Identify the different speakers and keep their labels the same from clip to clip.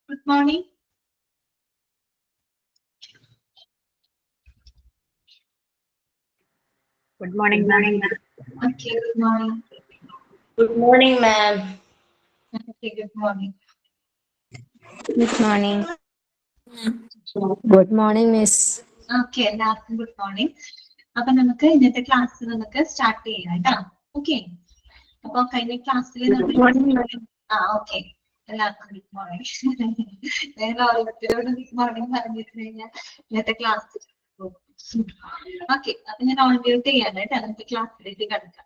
Speaker 1: Good morning.
Speaker 2: Good morning, ma'am.
Speaker 1: Okay, good morning.
Speaker 3: Good morning, ma'am.
Speaker 1: Okay, good morning.
Speaker 4: Good morning. Good morning, Miss.
Speaker 1: Okay, എല്ലാവർക്കും good morning. അപ്പൊ നമുക്ക് ഇന്നത്തെ class നമുക്ക് start ചെയ്യാം കേട്ടോ. Okay, അപ്പൊ കഴിഞ്ഞ ക്ലാസ്സിൽ ഓക്കെ എല്ലാവർക്കും ഗുഡ് മോർണിംഗ്. ഞാൻ ഓരോരുത്തരോട് ഗുഡ് മോർണിംഗ് പറഞ്ഞിട്ട് കഴിഞ്ഞാൽ ഇന്നത്തെ ക്ലാസ് ഓക്കെ. അപ്പൊ ഞാൻ ഓൺ മ്യൂട്ട് ചെയ്യാണ് കേട്ടോ. നമുക്ക് ക്ലാസ്സിലേക്ക് കിടക്കാം.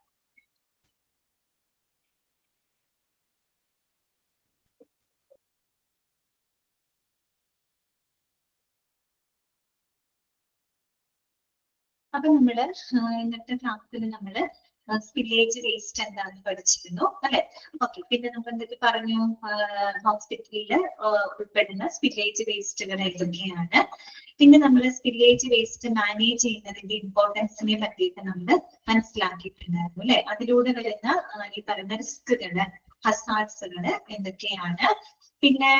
Speaker 1: അപ്പൊ നമ്മള് ഇന്നത്തെ ക്ലാസ്സിൽ നമ്മള് സ്പില്ലേജ് വേസ്റ്റ് എന്താണെന്ന് പഠിച്ചിരുന്നു അല്ലെ. ഓക്കെ, പിന്നെ നമ്മൾ എന്തൊക്കെ പറഞ്ഞു, ഹോസ്പിറ്റലില് ഉൾപ്പെടുന്ന സ്പില്ലേജ് വേസ്റ്റുകൾ ഏതൊക്കെയാണ്, പിന്നെ നമ്മൾ സ്പില്ലേജ് വേസ്റ്റ് മാനേജ് ചെയ്യുന്നതിന്റെ ഇമ്പോർട്ടൻസിനെ പറ്റിയിട്ട് നമ്മൾ മനസ്സിലാക്കിയിട്ടുണ്ടായിരുന്നു അല്ലെ. അതിലൂടെ വരുന്ന ഈ പറയുന്ന റിസ്കുകള്, ഹസാർഡ്സുകള് എന്തൊക്കെയാണ്, പിന്നെ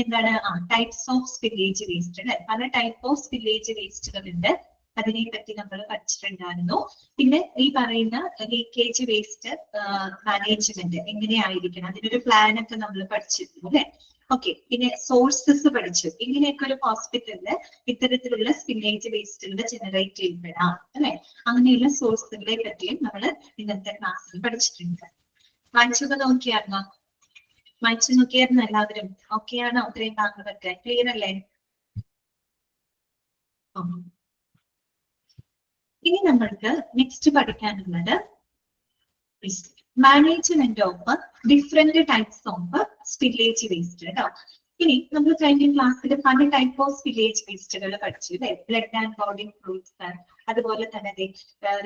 Speaker 1: എന്താണ് ടൈപ്സ് ഓഫ് സ്പില്ലേജ് വേസ്റ്റ് അല്ലെ. പല ടൈപ്പ് ഓഫ് സ്പില്ലേജ് വേസ്റ്റുകൾ ഉണ്ട്, അതിനെ പറ്റി നമ്മൾ പഠിച്ചിട്ടുണ്ടായിരുന്നു. പിന്നെ ഈ പറയുന്ന ലീക്കേജ് വേസ്റ്റ് മാനേജ്മെന്റ് എങ്ങനെയായിരിക്കണം, അതിനൊരു പ്ലാൻ ഒക്കെ നമ്മൾ പഠിച്ചിരുന്നു അല്ലെ. ഓക്കെ, പിന്നെ സോഴ്സസ് പഠിച്ചു, ഇങ്ങനെയൊക്കെ ഒരു ഹോസ്പിറ്റലില് ഇത്തരത്തിലുള്ള സ്പില്ലേജ് വേസ്റ്റുകൾ ജനറേറ്റ് ചെയ്യപ്പെടാം അല്ലെ. അങ്ങനെയുള്ള സോഴ്സുകളെ പറ്റിയും നമ്മൾ ഇന്നത്തെ ക്ലാസ്സിൽ പഠിച്ചിട്ടുണ്ട്. വായിച്ചൊക്കെ നോക്കിയായിരുന്നോ? വായിച്ചു നോക്കിയായിരുന്നു എല്ലാവരും? ഓക്കെ ആണോ? അത്രയും ഭാഗങ്ങളൊക്കെ ക്ലിയർ അല്ലേ? ഇനി നമ്മൾക്ക് നെക്സ്റ്റ് പഠിക്കാനുള്ളത് management of different types of spillage waste കേട്ടോ. ഇനി നമ്മൾ കഴിഞ്ഞ ക്ലാസ്സിൽ പല ടൈപ്പ് ഓഫ് സ്പില്ലേജ് വേസ്റ്റുകൾ പഠിച്ചു അല്ലെ. ബ്ലഡ് ആൻഡ് ബോഡി ഫ്ലൂയിഡ്സ്, അതുപോലെ തന്നെ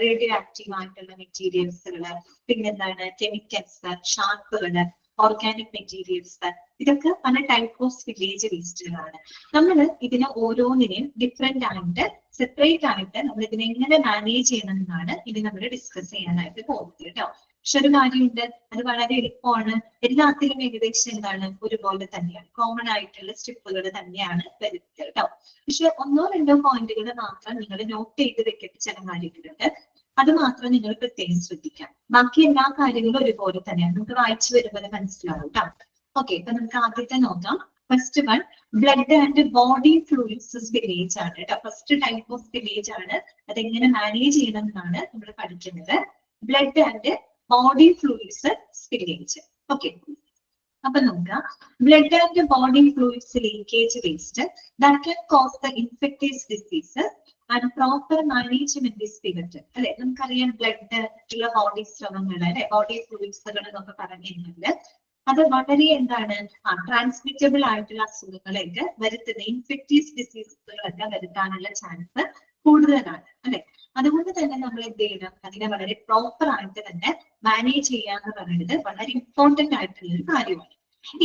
Speaker 1: റേഡിയോ ആക്റ്റീവ് ആയിട്ടുള്ള മെറ്റീരിയൽസുകള്, പിന്നെന്താണ് കെമിക്കൽസ്, ഷാർപ്പുകള്, ഓർഗാനിക് മെറ്റീരിയൽസ്, ഇതൊക്കെ പല ടൈപ്പ് ഓഫ് സ്പില്ലേജ് വേസ്റ്റുകളാണ്. നമ്മൾ ഇതിനെ ഓരോന്നിനെയും ഡിഫറെന്റ് ആയിട്ട് സെപ്പറേറ്റ് ആയിട്ട് നമ്മൾ ഇതിനെ എങ്ങനെ മാനേജ് ചെയ്യണം എന്നാണ് ഇത് നമ്മൾ ഡിസ്കസ് ചെയ്യാനായിട്ട് പോകുന്നത് കേട്ടോ. പക്ഷെ ഒരു കാര്യമുണ്ട്, അത് വളരെ എളുപ്പമാണ്. എല്ലാത്തിലും ഏകദേശം എന്താണ് ഒരുപോലെ തന്നെയാണ്, കോമൺ ആയിട്ടുള്ള സ്റ്റെപ്പുകൾ തന്നെയാണ് വരുന്നത് കേട്ടോ. പക്ഷെ ഒന്നോ രണ്ടോ പോയിന്റുകൾ മാത്രം നിങ്ങൾ നോട്ട് ചെയ്ത് വെക്കേണ്ട ചില കാര്യങ്ങളുണ്ട്, അത് മാത്രം നിങ്ങൾ പ്രത്യേകം ശ്രദ്ധിക്കാം. ബാക്കി എല്ലാ കാര്യങ്ങളും ഒരുപോലെ തന്നെയാണ്, നമുക്ക് വായിച്ചു വരുമ്പോൾ മനസ്സിലാവും കേട്ടോ. ഓക്കെ, അപ്പൊ നമുക്ക് ആദ്യത്തെ നോക്കാം. First one blood and body fluids spillage ആണ് കേട്ടോ. ഫസ്റ്റ് ടൈപ്പ് ഓഫ് സ്പില്ലേജ് ആണ്, അതെങ്ങനെ മാനേജ് ചെയ്യണം എന്നാണ് നമ്മൾ പഠിക്കുന്നത്. Blood and body fluids spillage. Okay, അപ്പൊ നോക്കാം. Blood and body fluids leakage waste that can cause the infective diseases and proper management is pivotal അല്ലെ. നമുക്കറിയാം ബ്ലഡ് ഉള്ള ബോഡി സ്രവങ്ങൾ അല്ലെ, ബോഡി ഫ്ലൂയിഡ്സുകൾ എന്നൊക്കെ പറഞ്ഞിരുന്നത് അത് വളരെ എന്താണ് ട്രാൻസ്മിറ്റബിൾ ആയിട്ടുള്ള അസുഖങ്ങളൊക്കെ വരുത്തുന്ന ഇൻഫെക്റ്റീവ് ഡിസീസുകളൊക്കെ വരുത്താനുള്ള ചാൻസ് കൂടുതലാണ് അല്ലെ. അതുകൊണ്ട് തന്നെ നമ്മൾ എന്ത് ചെയ്യണം, അതിനെ വളരെ പ്രോപ്പർ ആയിട്ട് തന്നെ മാനേജ് ചെയ്യാന്ന് പറയുന്നത് വളരെ ഇമ്പോർട്ടന്റ് ആയിട്ടുള്ള ഒരു കാര്യമാണ്.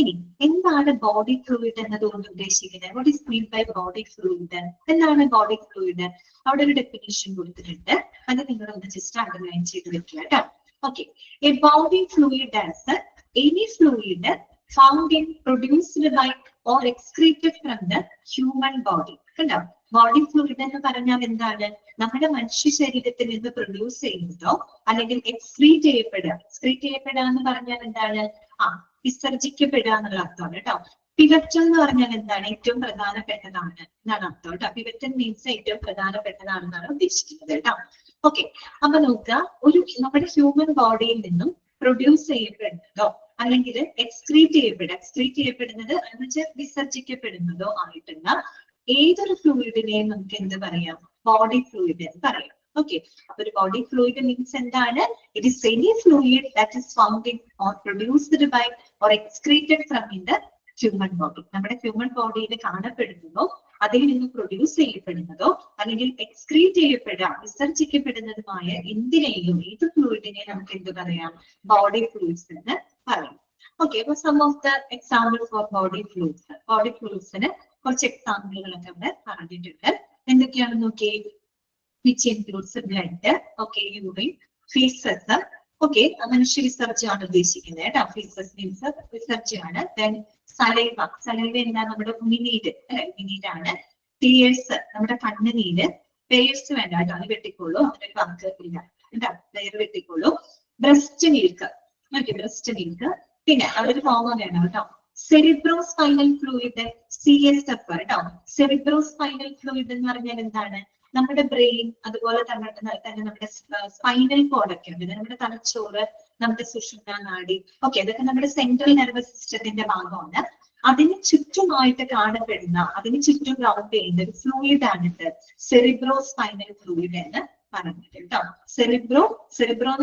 Speaker 1: ഇനി എന്താണ് ബോഡി ഫ്ലൂയിഡ് എന്നതുകൊണ്ട് ഉദ്ദേശിക്കുന്നത്? What is mean by body fluid? എന്താണ് ബോഡി ഫ്ലൂയിഡ്? അവിടെ ഒരു ഡെഫിനിഷൻ കൊടുത്തിട്ടുണ്ട്, അത് നിങ്ങൾ ഒന്ന് ജസ്റ്റ് അണ്ടർലൈൻ ചെയ്ത് വെക്കുക കേട്ടോ. Okay, A body fluid as any fluid found in produced by or excreted from the human body. കണ്ടോ, ബോഡി ഫ്ലൂയിഡ് എന്ന് പറഞ്ഞാൽ എന്താണ്? നമ്മുടെ മനുഷ്യ ശരീരത്തിൽ നിന്ന് പ്രൊഡ്യൂസ് ചെയ്യുന്നതോ അല്ലെങ്കിൽ എക്സ്ക്രീറ്റ് ചെയ്യപ്പെടുക. എക്സ്ക്രീറ്റ് ചെയ്യപ്പെടുക എന്ന് പറഞ്ഞാൽ എന്താണ്? വിസർജിക്കപ്പെടുക എന്നുള്ള അർത്ഥമാണ് കേട്ടോ. പിവറ്റൽ എന്ന് പറഞ്ഞാൽ എന്താണ്? ഏറ്റവും പ്രധാനപ്പെട്ടതാണ് എന്നാണ് അർത്ഥം കേട്ടോ. പിവറ്റൽ മീൻസ് ഏറ്റവും പ്രധാനപ്പെട്ടതാണെന്നാണ് ഉദ്ദേശിക്കുന്നത് കേട്ടോ. ഓക്കെ, അപ്പൊ നോക്കുക, ഒരു നമ്മുടെ ഹ്യൂമൻ ബോഡിയിൽ നിന്നും പ്രൊഡ്യൂസ് ചെയ്യപ്പെടുന്നതോ അല്ലെങ്കിൽ എക്സ്ക്രീറ്റ് ചെയ്യപ്പെടുന്നത് എന്ന് വെച്ചാൽ വിസർജിക്കപ്പെടുന്നതോ ആയിട്ടുള്ള ഏതൊരു ഫ്ലൂയിഡിനെയും നമുക്ക് എന്ത് പറയാം? ബോഡി ഫ്ലൂയിഡ് എന്ന് പറയാം. ഓക്കെ, അപ്പൊ ഒരു ബോഡി ഫ്ലൂയിഡ് മീൻസ് എന്താണ്? It is any fluid that is found in or produced by or excreted from in the human body. നമ്മുടെ ഹ്യൂമൻ ബോഡിയിൽ കാണപ്പെടുന്നതോ അതിൽ നിന്ന് പ്രൊഡ്യൂസ് ചെയ്യപ്പെടുന്നതോ അല്ലെങ്കിൽ എക്സ്ക്രീറ്റ് വിസർജിക്കപ്പെടുന്നതുമായ എന്തിനേയും, ഏത് ഫ്ലൂയിഡിനെയും നമുക്ക് എന്ത് പറയാം? ബോഡി ഫ്ലൂയിഡ്സ് എന്ന് പറയാം. ഓക്കെ, അപ്പൊ some of the example for body fluids. Body ഫ്ലൂയിഡ്സിന് കുറച്ച് എക്സാമ്പിളുകളൊക്കെ ഇവിടെ പറഞ്ഞിട്ടുണ്ട്. എന്തൊക്കെയാണെന്ന് നോക്കിയേ. Which includes blood, okay, urine, faeces. Okay, മനുഷ്യ വിസർജ്യമാണ് ഉദ്ദേശിക്കുന്നത് കേട്ടോ. ഫീസസ് മീൻസ് വിസർജ്യമാണ്. ദെൻ സലൈവ എന്താ നമ്മുടെ ഉമിനീര് അല്ലെ, ഉമിനീരാണ്. ടിയേഴ്സ് നമ്മുടെ കണ്ണുനീര്. പേഴ്സ് വേണ്ട കേട്ടോ, അത് വെട്ടിക്കോളൂ, അതിനൊരു വാക്ക് ഇല്ല കേട്ടോ, പേര് വെട്ടിക്കോളൂ. Breast milk, okay, breast milk. പിന്നെ അവിടെ ഒരു ഫോമ വേണം കേട്ടോ, സെറിബ്രോസ്പൈനൽ ഫ്ലൂയിഡ്, CSF കേട്ടോ. സെറിബ്രോസ്പൈനൽ ഫ്ലൂയിഡ് എന്ന് പറഞ്ഞാൽ എന്താണ്? നമ്മുടെ ബ്രെയിൻ, അതുപോലെ തന്നെ നമ്മുടെ സ്പൈനൽ കോഡ് ഒക്കെ ഉണ്ട്, നമ്മുടെ തലച്ചോറ്, നമ്മുടെ സുഷുമ്നാ നാഡി, ഓക്കെ, ഇതൊക്കെ നമ്മുടെ സെൻട്രൽ നെർവസ് സിസ്റ്റത്തിന്റെ ഭാഗമാണ്. അതിന് ചുറ്റുമായിട്ട് കാണപ്പെടുന്ന, അതിന് ചുറ്റും റൗണ്ട് ചെയ്യുന്ന ഒരു ഫ്ലൂയിഡ് ആണിത് സെറിബ്രോസ്പൈനൽ ഫ്ലൂയിഡ് എന്ന് പറഞ്ഞിട്ട് കേട്ടോ. സെറിബ്രോ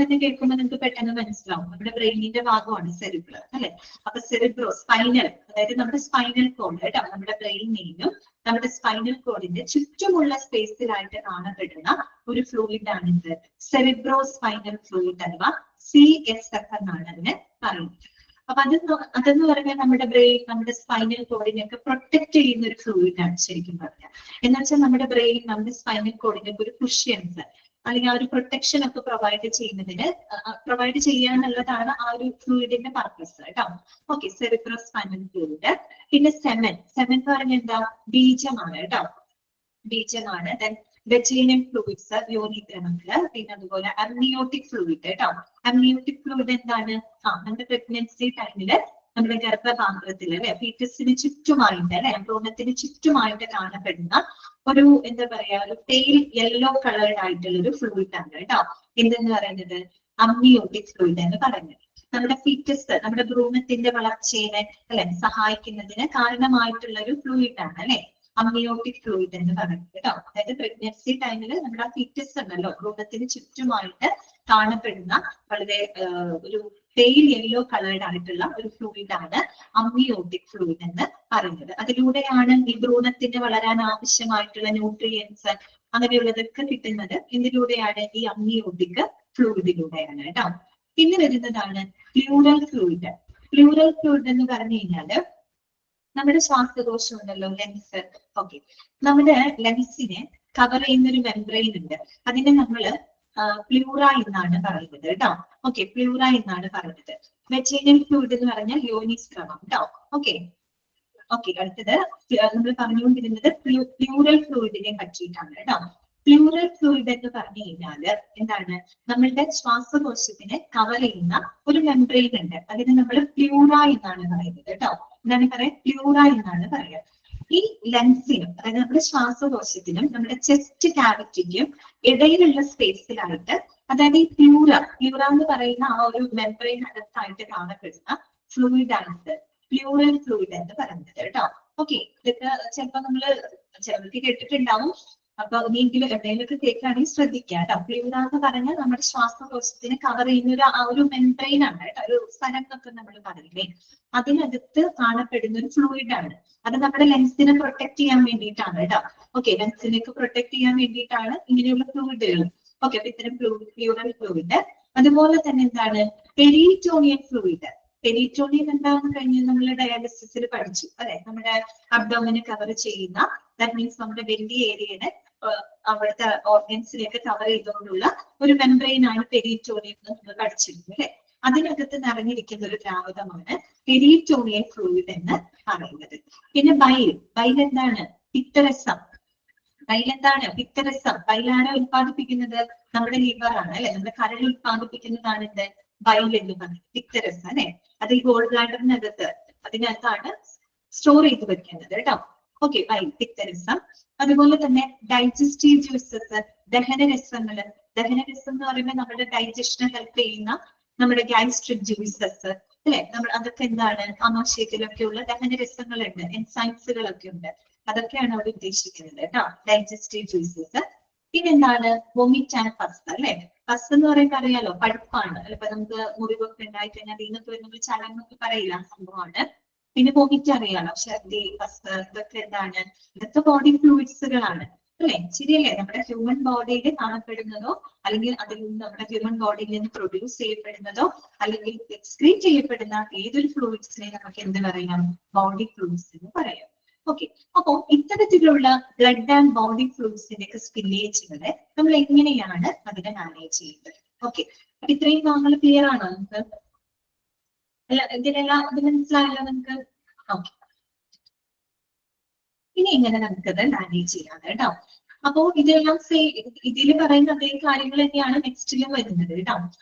Speaker 1: എന്ന് കേൾക്കുമ്പോൾ നിങ്ങൾക്ക് പെട്ടെന്ന് മനസ്സിലാവും, നമ്മുടെ ബ്രെയിനിന്റെ ഭാഗമാണ് സെറിബ്രോ അല്ലെ. അപ്പൊ സെറിബ്രോ സ്പൈനൽ, അതായത് നമ്മുടെ സ്പൈനൽ കോഡ് കേട്ടോ, നമ്മുടെ ബ്രെയിനിനെയും നമ്മുടെ സ്പൈനൽ കോഡിന്റെ ചുറ്റുമുള്ള സ്പേസിലായിട്ട് കാണപ്പെടുന്ന ഒരു ഫ്ലൂയിഡ് ആണിത് സെറിബ്രോസ്പൈനൽ ഫ്ലൂയിഡ് അഥവാ CSF എന്നാണ് അതിനെ പറയുന്നത്. അപ്പൊ അതെന്ന് പറഞ്ഞാൽ നമ്മുടെ ബ്രെയിൻ, നമ്മുടെ സ്പൈനൽ കോഡിനെയൊക്കെ പ്രൊട്ടക്ട് ചെയ്യുന്ന ഒരു ഫ്ലൂയിഡ് ആണ് ശരിക്കും പറഞ്ഞാൽ. എന്ന് വെച്ചാൽ നമ്മുടെ ബ്രെയിൻ, നമ്മുടെ സ്പൈനൽ കോഡിനൊക്കെ ഒരു കുഷ്യൻസ് അല്ലെങ്കിൽ ആ ഒരു പ്രൊട്ടക്ഷൻ ഒക്കെ പ്രൊവൈഡ് ചെയ്യാന്നുള്ളതാണ് ആ ഒരു ഫ്ലൂയിഡിന്റെ പർപ്പസ് കേട്ടോ. Okay, cerebrospinal fluid. പിന്നെ സെമൻ എന്ന് പറഞ്ഞാൽ എന്താ? ബീജമാണ് കേട്ടോ, ബീജമാണ്. ദെൻ വെജൈനൽ ഫ്ലൂയിഡ്സ്, യോനിദ്രവങ്ങള്. പിന്നെ അതുപോലെ അമ്നിയോട്ടിക് ഫ്ലൂയിഡ് കേട്ടോ. അമ്നിയോട്ടിക് ഫ്ലൂയിഡ് എന്താണ്? നമ്മുടെ പ്രഗ്നൻസി ടൈമില് നമ്മുടെ ഗർഭപാത്രത്തിൽ അല്ലെ, ഫീറ്റസിന് ചുറ്റുമായിട്ട് അല്ലെ, ഭ്രൂണത്തിന് ചുറ്റുമായിട്ട് കാണപ്പെടുന്ന ഒരു എന്താ പറയാ, ഒരു പെയിൽ യെല്ലോ കളേർഡ് ആയിട്ടുള്ള ഒരു ഫ്ലൂയിഡ് ആണ് കേട്ടോ. എന്തെന്ന് പറയുന്നത്? അമ്നിയോട്ടിക് ഫ്ലൂയിഡ് എന്ന് പറയുന്നത്. നമ്മുടെ ഫീറ്റസ്, നമ്മുടെ ഭ്രൂണത്തിന്റെ വളർച്ചയെ അല്ലെ സഹായിക്കുന്നതിന് കാരണമായിട്ടുള്ള ഒരു ഫ്ലൂയിഡ് ആണ് അല്ലെ, അമ്നിയോട്ടിക് ഫ്ലൂയിഡ് എന്ന് പറയുന്നത് കേട്ടോ. അതായത് പ്രഗ്നൻസി ടൈമിൽ നമ്മുടെ ഫീറ്റസ് ഉണ്ടല്ലോ, ഭ്രൂണത്തിന് ചുറ്റുമായിട്ട് കാണപ്പെടുന്ന വളരെ ഒരു പെയിൽ യെല്ലോ കളേർഡ് ആയിട്ടുള്ള ഒരു ഫ്ലൂയിഡ് ആണ് അമ്നിയോട്ടിക് ഫ്ലൂയിഡ് എന്ന് പറയുന്നത്. അതിലൂടെയാണ് ഈ ഭ്രൂണത്തിന് വളരാൻ ആവശ്യമായിട്ടുള്ള ന്യൂട്രിയൻസ് അങ്ങനെയുള്ളതൊക്കെ കിട്ടുന്നത്. ഇതിലൂടെയാണ് ഈ അമ്നിയോട്ടിക് ഫ്ലൂയിഡിലൂടെയാണ് കേട്ടോ. പിന്നെ വരുന്നതാണ് പ്ലൂറൽ ഫ്ലൂയിഡ്. പ്ലൂറൽ ഫ്ലൂയിഡ് എന്ന് പറഞ്ഞു കഴിഞ്ഞാല് നമ്മുടെ ശ്വാസകോശം ഉണ്ടല്ലോ, ലങ്സ്. ഓക്കെ, നമ്മുടെ ലങ്സിനെ കവർ ചെയ്യുന്ന ഒരു മെംബ്രെയിൻ ഉണ്ട്, അതിനെ നമ്മള് പ്ലൂറ എന്നാണ് പറയുന്നത് കേട്ടോ. ഓക്കെ, പ്ലൂറ എന്നാണ് പറയുന്നത്. വെജൈനൽ ഫ്ലൂയിഡ് എന്ന് പറഞ്ഞാൽ യോനിസ്രവം കേട്ടോ. ഓക്കെ, അടുത്തത് നമ്മൾ പറഞ്ഞുകൊണ്ടിരുന്നത് പ്ലൂറൽ ഫ്ലൂയിഡിനെ പറ്റിയിട്ടാണ് കേട്ടോ. പ്ലൂറൽ ഫ്ലൂയിഡ് എന്ന് പറഞ്ഞു കഴിഞ്ഞാല് എന്താണ്? നമ്മളുടെ ശ്വാസകോശത്തിനെ കവർ ചെയ്യുന്ന ഒരു മെംബ്രെയിൻ ഉണ്ട്, അതിന് നമ്മൾ പ്ലൂറ എന്നാണ് പറയുന്നത് കേട്ടോ. എന്താണ് പറയാ? പ്ലൂറ എന്നാണ് പറയുക. ഈ ലങ്സിനും, അതായത് നമ്മുടെ ശ്വാസകോശത്തിനും നമ്മുടെ ചെസ്റ്റ് കാവിറ്റിക്കും ഇടയിലുള്ള സ്പേസിലായിട്ട്, അതായത് ഈ പ്ലൂറ എന്ന് പറയുന്ന ആ ഒരു മെംബ്രെയിൻ അകത്തായിട്ട് കാണപ്പെടുന്ന ഫ്ലൂയിഡ് ആണിത് പ്ലൂറൽ ഫ്ലൂയിഡ് എന്ന് പറയുന്നത് കേട്ടോ. ഓക്കെ, ഇതൊക്കെ ചിലപ്പോ ചിലർക്ക് കേട്ടിട്ടുണ്ടാവും. അപ്പൊ ഇനിയെങ്കിലും എവിടെയെങ്കിലൊക്കെ കേൾക്കുകയാണെങ്കിൽ ശ്രദ്ധിക്കുക കേട്ടോ. പ്ലൂറ എന്ന് പറഞ്ഞാൽ നമ്മുടെ ശ്വാസകോശത്തിനെ കവർ ചെയ്യുന്ന ഒരു മെംബ്രെയിൻ ആണ് കേട്ടോ, ഒരു സ്ഥലം എന്നൊക്കെ നമ്മൾ പറയില്ലേ, അതിനകത്ത് കാണപ്പെടുന്ന ഒരു ഫ്ലൂയിഡ് ആണ്. അത് നമ്മുടെ ലങ്സിനെ പ്രൊട്ടക്ട് ചെയ്യാൻ വേണ്ടിയിട്ടാണ് കേട്ടോ. ഓക്കെ, ലങ്സിനെയൊക്കെ പ്രൊട്ടക്ട് ചെയ്യാൻ വേണ്ടിയിട്ടാണ് ഇങ്ങനെയുള്ള ഫ്ലൂയിഡുകൾ. ഓക്കെ, അപ്പൊ ഇത്തരം പ്ലൂറൽ ഫ്ലൂയിഡ്. അതുപോലെ തന്നെ എന്താണ്? Peritoneal fluid. പെരിറ്റോണിയം എന്താണെന്ന് കഴിഞ്ഞ് നമ്മൾ ഡയാലിസിസിൽ പഠിച്ചു അല്ലെ, നമ്മുടെ അബ്ഡോമിനെ കവർ ചെയ്യുന്ന, ദാറ്റ് മീൻസ് നമ്മുടെ ബെല്ലി ഏരിയയുടെ അവിടുത്തെ ഓർഗൻസിനെയൊക്കെ കവർ ചെയ്തുകൊണ്ടുള്ള ഒരു മെംബ്രെയിൻ ആണ് പെരിറ്റോണിയം എന്ന് നമ്മൾ പഠിച്ചിരുന്നു അല്ലെ. അതിനകത്ത് നിറഞ്ഞിരിക്കുന്ന ഒരു ദ്രാവകമാണ് പെരിറ്റോണിയൽ ഫ്ലൂയിഡ് എന്ന് പറയുന്നത്. പിന്നെ ബൈൽ എന്താണ്? പിത്തരസം. ബൈൽ എന്താണ്? പിത്തരസം. ബൈൽ ആരാ ഉത്പാദിപ്പിക്കുന്നത്? നമ്മുടെ ലിവർ ആണ് അല്ലെ, നമ്മുടെ കരൾ ഉത്പാദിപ്പിക്കുന്നതാണ് എന്ത്? ബൈൽ എന്ന് പറയുന്നത്, പിത്തരസം അല്ലെ. അത് ഈ ഗോൾ ബ്ലാഡറിനകത്ത് അതിനകത്താണ് സ്റ്റോർ ചെയ്ത് വെക്കുന്നത് കേട്ടോ. ഓക്കെ, ബൈൽ, പിത്തരസം. അതുപോലെ തന്നെ ഡൈജസ്റ്റീവ് ജ്യൂസസ്, ദഹനരസങ്ങള്. ദഹനരസം എന്ന് പറയുമ്പോൾ നമ്മുടെ ഡൈജഷനെ ഹെൽപ്പ് ചെയ്യുന്ന നമ്മുടെ ഗ്യാസ്ട്രിക് ജ്യൂസസ് അല്ലെ, നമ്മൾ അതൊക്കെ എന്താണ്? ആമാശയത്തിലൊക്കെ ഉള്ള ദഹനരസങ്ങളുണ്ട്, എൻസൈംസുകളൊക്കെ ഉണ്ട്, അതൊക്കെയാണ് അവിടെ ഉദ്ദേശിക്കുന്നത് കേട്ടോ, ഡൈജസ്റ്റീവ് ജ്യൂസസ്. പിന്നെന്താണ്? വൊമിറ്റ് ആൻഡ് പസ് അല്ലെ. പസ് എന്ന് പറയുമ്പോൾ അറിയാലോ, പഴുപ്പാണ്. ഇപ്പൊ നമുക്ക് മുറിവൊക്കെ ഉണ്ടായി കഴിഞ്ഞാൽ ഇതിനൊക്കെ നമ്മൾ ചലനമൊക്കെ പറയില്ല, സംഭവമാണ്. പിന്നെ വൊമിറ്റ് അറിയാലോ, ഛർദി, പസ്, ഇതൊക്കെ എന്താണ്? ഇതൊക്കെ ബോഡി ഫ്ലൂയിഡ്സുകളാണ് അല്ലെ, ശരിയല്ലേ? നമ്മുടെ ഹ്യൂമൻ ബോഡിയിൽ കാണപ്പെടുന്നതോ അല്ലെങ്കിൽ അതിൽ നിന്ന് നമ്മുടെ ഹ്യൂമൻ ബോഡിയിൽ നിന്ന് പ്രൊഡ്യൂസ് ചെയ്യപ്പെടുന്നതോ അല്ലെങ്കിൽ എക്സ്ക്രീറ്റ് ചെയ്യപ്പെടുന്ന ഏതൊരു ഫ്ലൂയിഡ്സിനെ നമുക്ക് എന്ത് പറയാം? ബോഡി ഫ്ലൂയിഡ്സ് എന്ന് പറയാം. ഓക്കെ, അപ്പോ ഇത്തരത്തിലുള്ള ബ്ലഡ് ആൻഡ് ബോഡി ഫ്ലൂയിഡ്സിന്റെ ഒക്കെ സ്പില്ലേജുകളെ നമ്മൾ എങ്ങനെയാണ് അതിനെ മാനേജ് ചെയ്യുന്നത്? ഓക്കെ, അപ്പൊ ഇത്രയും ഭാഗങ്ങൾ ക്ലിയർ ആണോ നമുക്ക്? അല്ല, ഇതിനെല്ലാം ഇത് മനസ്സിലായല്ലോ നിങ്ങൾക്ക്? ഓക്കെ, ഇനി എങ്ങനെ നമുക്കത് മാനേജ് ചെയ്യാം കേട്ടോ. അപ്പോ ഇതെല്ലാം ഇതിൽ പറയുന്ന അതേ കാര്യങ്ങൾ തന്നെയാണ് നെക്സ്റ്റിലും വരുന്നത് കേട്ടോ.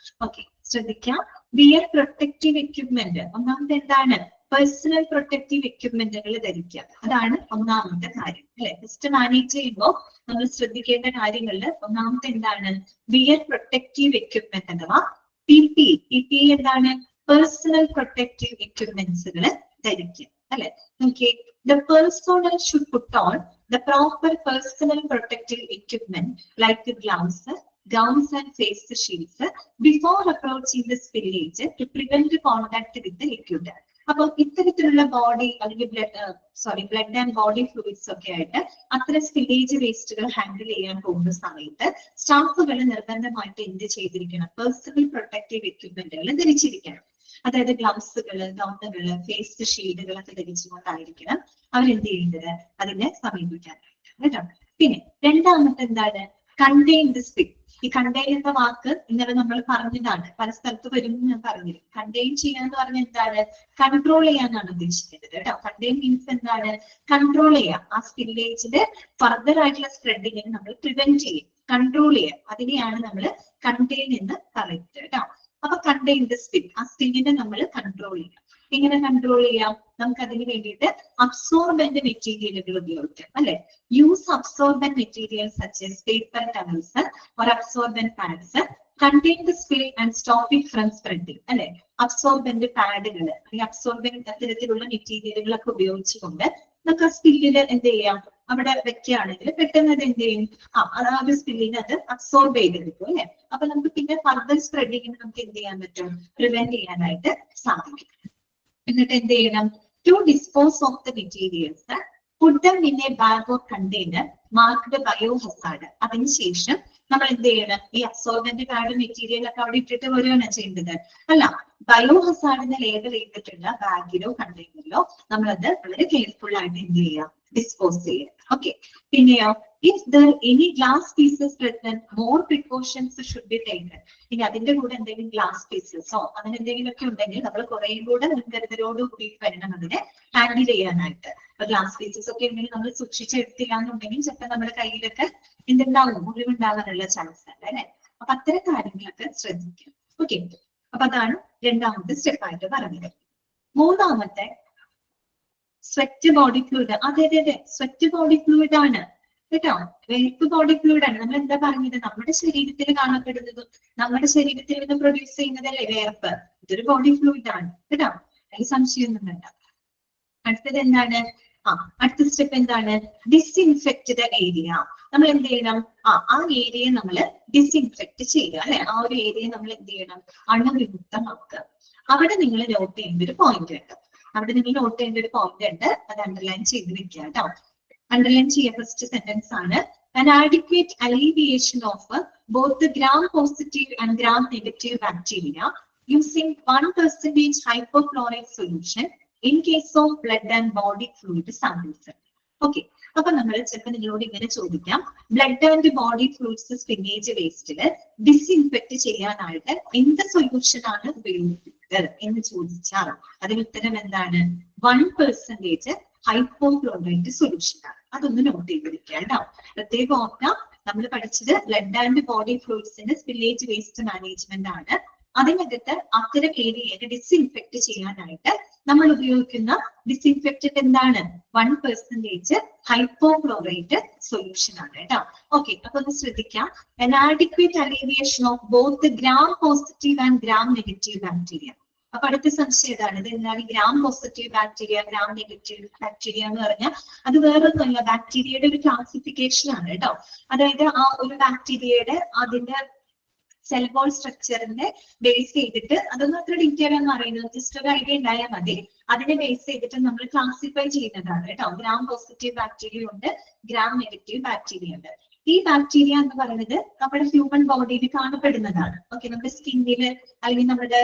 Speaker 1: ഓക്കെ, ശ്രദ്ധിക്കാം. Wear protective equipment. ഒന്നാമത്തെ എന്താണ്? പേഴ്സണൽ പ്രൊട്ടക്റ്റീവ് എക്യുപ്മെന്റുകൾ ധരിക്കുക. അതാണ് ഒന്നാമത്തെ കാര്യം അല്ലെ. ഫസ്റ്റ് മാനേജ് ചെയ്യുമ്പോൾ നമ്മൾ ശ്രദ്ധിക്കേണ്ട കാര്യങ്ങളിൽ ഒന്നാമത്തെ എന്താണ്? വിയർ പ്രൊട്ടക്റ്റീവ് എക്യുപ്മെന്റ് അഥവാ PPE എന്താണ്? പേഴ്സണൽ പ്രൊട്ടക്റ്റീവ് എക്യുപ്മെന്റ്സുകൾ ധരിക്കുക അല്ലെ. നോക്കിയേ, the persona should put on the proper personal protective equipment like the gloves, gowns and face shields before approaching the spillage to prevent contact with the liquid. അപ്പോൾ ഇത്തരത്തിലുള്ള body അല്ലെങ്കിൽ blood and body fluids ഒക്കെ ആയിട്ട് അത്തരം spillage വേസ്റ്റുകൾ handle ചെയ്യാൻ പോകുന്ന സമയത്ത് സ്റ്റാഫുകൾ നിർബന്ധമായിട്ട് എന്ത് ചെയ്തിരിക്കണം? പേഴ്സണൽ പ്രൊട്ടക്റ്റീവ് എക്യുപ്മെന്റുകൾ ധരിച്ചിരിക്കണം. അതായത് ഗ്ലൗസുകള്, ഗൗണുകള്, ഫേസ് ഷീൽഡുകളൊക്കെ ധരിച്ചുകൊണ്ടായിരിക്കണം അവരെന്ത് ചെയ്യേണ്ടത്? അതിനെ സമീപിക്കാനായിട്ട് കേട്ടോ. പിന്നെ രണ്ടാമത്തെ എന്താണ്? Contain the spill. ഈ കണ്ടെയ്ൻ എന്ന വാക്ക് ഇന്നലെ നമ്മൾ പറഞ്ഞതാണ്, പല സ്ഥലത്ത് വരും ഞാൻ പറഞ്ഞിരുന്നു. കണ്ടെയ്ൻ ചെയ്യാന്ന് പറഞ്ഞാൽ എന്താണ്? കൺട്രോൾ ചെയ്യാനാണ് ഉദ്ദേശിക്കുന്നത് കേട്ടോ. കണ്ടെയ്ൻ മീൻസ് എന്താണ്? കൺട്രോൾ ചെയ്യാം. ആ സ്പില്ലേജിന്റെ ഫർദർ ആയിട്ടുള്ള സ്പ്രെഡിങ്ങിനെ നമ്മൾ പ്രിവെന്റ് ചെയ്യും, കൺട്രോൾ ചെയ്യാം. അതിനെയാണ് നമ്മൾ കണ്ടെയ്ൻ എന്ന് പറയുന്നത് കേട്ടോ. അപ്പൊ കണ്ടെയ്ൻ ദി സ്പിൽ, ആ സ്പില്ലിനെ നമ്മൾ കൺട്രോൾ ചെയ്യാം. എങ്ങനെ കൺട്രോൾ ചെയ്യാം? നമുക്ക് അതിന് വേണ്ടിയിട്ട് അബ്സോർബന്റ് മെറ്റീരിയലുകൾ ഉപയോഗിക്കാം അല്ലെ. Use absorbent materials such as paper towels or absorbent pads contain the spill and stop it from spreading അല്ലെ. അബ്സോർബന്റ് പാഡുകൾ, ഈ അബ്സോർബന്റ് അത്തരത്തിലുള്ള മെറ്റീരിയലുകളൊക്കെ ഉപയോഗിച്ചുകൊണ്ട് നമുക്ക് ആ സ്പില്ലിൽ എന്ത് ചെയ്യാം? അവിടെ വെക്കുകയാണെങ്കിൽ പെട്ടെന്ന് അത് എന്ത് ചെയ്യും? ആ ഒരു സ്പില്ലിനെ അത് അബ്സോർബ് ചെയ്തെടുക്കും അല്ലെ. അപ്പൊ നമുക്ക് പിന്നെ ഫർദർ സ്പ്രെഡിങ്ങിന് നമുക്ക് എന്ത് ചെയ്യാൻ പറ്റും? പ്രിവെന്റ് ചെയ്യാനായിട്ട് സാധിക്കും. എന്നിട്ട് എന്ത് ചെയ്യണം? To dispose of the materials put them in a bag or container marked biohazard. അതിനുശേഷം നമ്മൾ എന്ത് ചെയ്യണം? ഈ അബ്സോർബന്റ് പാഡ് മെറ്റീരിയൽ ഒക്കെ അവിടെ ഇട്ടിട്ട് വരികയാണ് ചെയ്യേണ്ടത് അല്ല. ബയോഹസാർഡിനെ ലേബൽ ചെയ്തിട്ടുള്ള ബാഗിലോ കണ്ടെയ്നറിലോ നമ്മളത് വളരെ കെയർഫുൾ ആയിട്ട് എന്ത് ചെയ്യാം? ഡിസ്പോസ് ചെയ്യാം. ഓക്കെ, പിന്നെയോ if there any glass pieces present more precautions should be taken. ഇനി അതിന്റെ കൂടെ എന്തെങ്കിലും ഗ്ലാസ് പീസസോ അങ്ങനെ എന്തെങ്കിലും ഒക്കെ ഉണ്ടെങ്കിൽ നമ്മൾ കുറേയും കൂടെ മുൻകരുതലോടുകൂടി വരണം അതിനെ ഹാൻഡിൽ ചെയ്യാനായിട്ട്. അപ്പൊ ഗ്ലാസ് പീസസ് ഒക്കെ ഉണ്ടെങ്കിൽ നമ്മൾ സൂക്ഷിച്ചെടുത്തില്ല എന്നുണ്ടെങ്കിൽ ചിലപ്പോൾ നമ്മുടെ കയ്യിലൊക്കെ എന്തുണ്ടാവും? മുറിവുണ്ടാവാനുള്ള ചാൻസ് ഉണ്ട് അല്ലെ. അപ്പൊ അത്തരം കാര്യങ്ങളൊക്കെ ശ്രദ്ധിക്കാം. ഓക്കെ, അപ്പൊ അതാണ് രണ്ടാമത്തെ സ്റ്റെപ്പായിട്ട് പറഞ്ഞത്. മൂന്നാമത്തെ സ്വെറ്റ് ബോഡി ഫ്ലൂയിഡ്. അതെ, സ്വെറ്റ് ബോഡി ഫ്ലൂയിഡ് ആണ് കേട്ടോ. വേർപ്പ് ബോഡി ഫ്ലൂയിഡ് ആണ്. നമ്മൾ എന്താ പറഞ്ഞത്? നമ്മുടെ ശരീരത്തിൽ കാണപ്പെടുന്നതും നമ്മുടെ ശരീരത്തിൽ നിന്ന് പ്രൊഡ്യൂസ് ചെയ്യുന്നതല്ലേ വേർപ്പ്. ഇതൊരു ബോഡി ഫ്ലൂയിഡ് ആണ് കേട്ടോ. അതിൽ സംശയമൊന്നും വേണ്ട. അടുത്തത് എന്താണ്? അടുത്ത സ്റ്റെപ്പ് എന്താണ്? ഡിസ്ഇൻഫെക്ട് ദ ഏരിയ. നമ്മൾ എന്ത് ചെയ്യണം? ആ ഏരിയ നമ്മൾ ഡിസ്ഇൻഫെക്ട് ചെയ്യുക അല്ലെ. ആ ഒരു ഏരിയ നമ്മൾ എന്ത് ചെയ്യണം? അണുവിമുക്തമാക്കുക. അവിടെ നിങ്ങൾ നോട്ട് ചെയ്യേണ്ട ഒരു പോയിന്റ് ഉണ്ട്. അവിടെ നിങ്ങൾ നോട്ട് ചെയ്യേണ്ട ഒരു പോയിന്റ് ഉണ്ട്. അത് അണ്ടർലൈൻ ചെയ്ത് വെക്കുക കേട്ടോ. അണ്ടർലൈൻ ചെയ്യാൻ ഫസ്റ്റ് സെന്റൻസ് ആണ് an adequate alleviation of both the gram-positive and gram-negative bacteria using 1% hypochlorite solution in case of blood and body fluid samples. Okay, അപ്പൊ നമ്മൾ ചിലപ്പോൾ നിങ്ങളോട് ഇങ്ങനെ ചോദിക്കാം, blood and body fluids spillage വേസ്റ്റില് ഡിസ്ഇൻഫെക്ട് ചെയ്യാനായിട്ട് എന്ത് സൊല്യൂഷൻ ആണ് ഉപയോഗിക്കുന്നത് എന്ന് ചോദിച്ചാൽ അതിന് ഉത്തരം എന്താണ്? 1% ഹൈപ്പോക്ലോറൈറ്റ് സൊല്യൂഷൻ ആണ്. അതൊന്ന് നോട്ട് ചെയ്തിരിക്കുക കേട്ടോ. പ്രത്യേകം ഓർക്കാം, നമ്മൾ പഠിച്ചത് ബ്ലഡ് ആൻഡ് ബോഡി ഫ്ലൂയിഡ്സിന്റെ സ്പില്ലേജ് വേസ്റ്റ് മാനേജ്മെന്റ് ആണ്. അതിനകത്ത് അത്തരം ഏരിയയെ ഡിസ്ഇൻഫെക്ട് ചെയ്യാനായിട്ട് നമ്മൾ ഉപയോഗിക്കുന്ന ഡിസ്ഇൻഫെക്റ്റന്റ് എന്താണ്? 1% ഹൈപ്പോക്ലോറൈറ്റ് സൊല്യൂഷൻ ആണ് കേട്ടോ. ഓക്കെ, അപ്പൊ ഒന്ന് ശ്രദ്ധിക്കാം. an adequate alleviation of both the gram positive and gram negative bacteria. അപ്പൊ അടുത്ത സംശയം ഏതാണ്? ഇത് എന്താണ് gram positive bacteria, gram negative bacteria എന്ന് പറഞ്ഞാൽ അത് വേറൊന്നുമല്ല, ബാക്ടീരിയയുടെ ഒരു ക്ലാസിഫിക്കേഷൻ ആണ് കേട്ടോ. അതായത് ആ ഒരു ബാക്ടീരിയയുടെ അതിന്റെ സെൽ വോൾ സ്ട്രക്ചറിന്റെ ബേസ് ചെയ്തിട്ട്, അതൊന്നും അത്ര ഡീറ്റെയിൽ ഒന്നും അറിയുന്നത്, ജസ്റ്റ് ഒരു ഐഡിയ ഉണ്ടായാൽ മതി. അതിനെ ബേസ് ചെയ്തിട്ട് നമ്മൾ ക്ലാസിഫൈ ചെയ്യുന്നതാണ് കേട്ടോ. ഗ്രാം പോസിറ്റീവ് ബാക്ടീരിയ ഉണ്ട്, ഗ്രാം നെഗറ്റീവ് ബാക്ടീരിയ ഉണ്ട്. ഈ ബാക്ടീരിയ എന്ന് പറയുന്നത് നമ്മുടെ ഹ്യൂമൻ ബോഡിയിൽ കാണപ്പെടുന്നതാണ്. ഓക്കെ, നമ്മുടെ സ്കിന്നില് അല്ലെങ്കിൽ നമ്മുടെ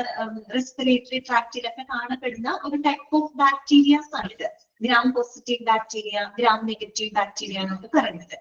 Speaker 1: റെസ്പിറേറ്ററി ട്രാക്റ്റിലൊക്കെ കാണപ്പെടുന്ന ഒരു ടൈപ്പ് ഓഫ് ബാക്ടീരിയാസ് ആണ് ഇത്. Gram positive bacteria, gram negative bacteria എന്നൊക്കെ പറയുന്നത്.